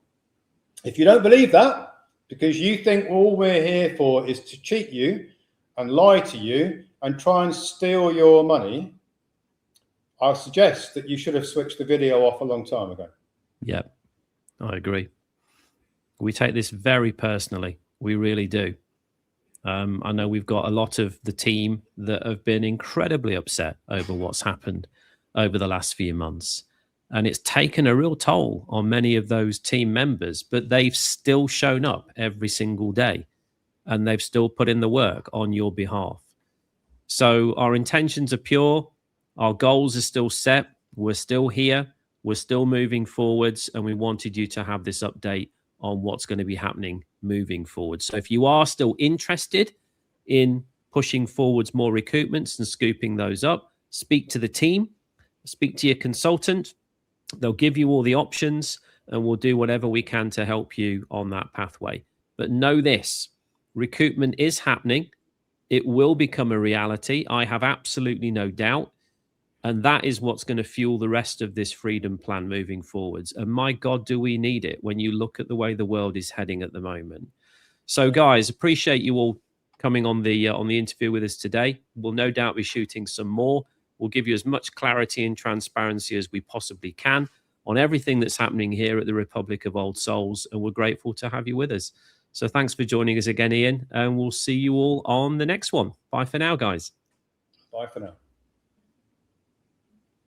If you don't believe that, because you think all we're here for is to cheat you and lie to you and try and steal your money, I suggest that you should have switched the video off a long time ago. Yeah, I agree. We take this very personally. We really do. I know we've got a lot of the team that have been incredibly upset over what's happened over the last few months. And it's taken a real toll on many of those team members, but they've still shown up every single day and they've still put in the work on your behalf. So our intentions are pure. Our goals are still set. We're still here. We're still moving forwards. And we wanted you to have this update on what's going to be happening moving forward. So if you are still interested in pushing forwards more recoupments and scooping those up, speak to the team, speak to your consultant. They'll give you all the options and we'll do whatever we can to help you on that pathway. But know this, recoupment is happening. It will become a reality. I have absolutely no doubt. And that is what's going to fuel the rest of this freedom plan moving forwards. And my God, do we need it when you look at the way the world is heading at the moment. So, guys, appreciate you all coming on the interview with us today. We'll no doubt be shooting some more. We'll give you as much clarity and transparency as we possibly can on everything that's happening here at the Republic of Old Souls, and we're grateful to have you with us. So thanks for joining us again, Ian, and we'll see you all on the next one. Bye for now, guys. Bye for now.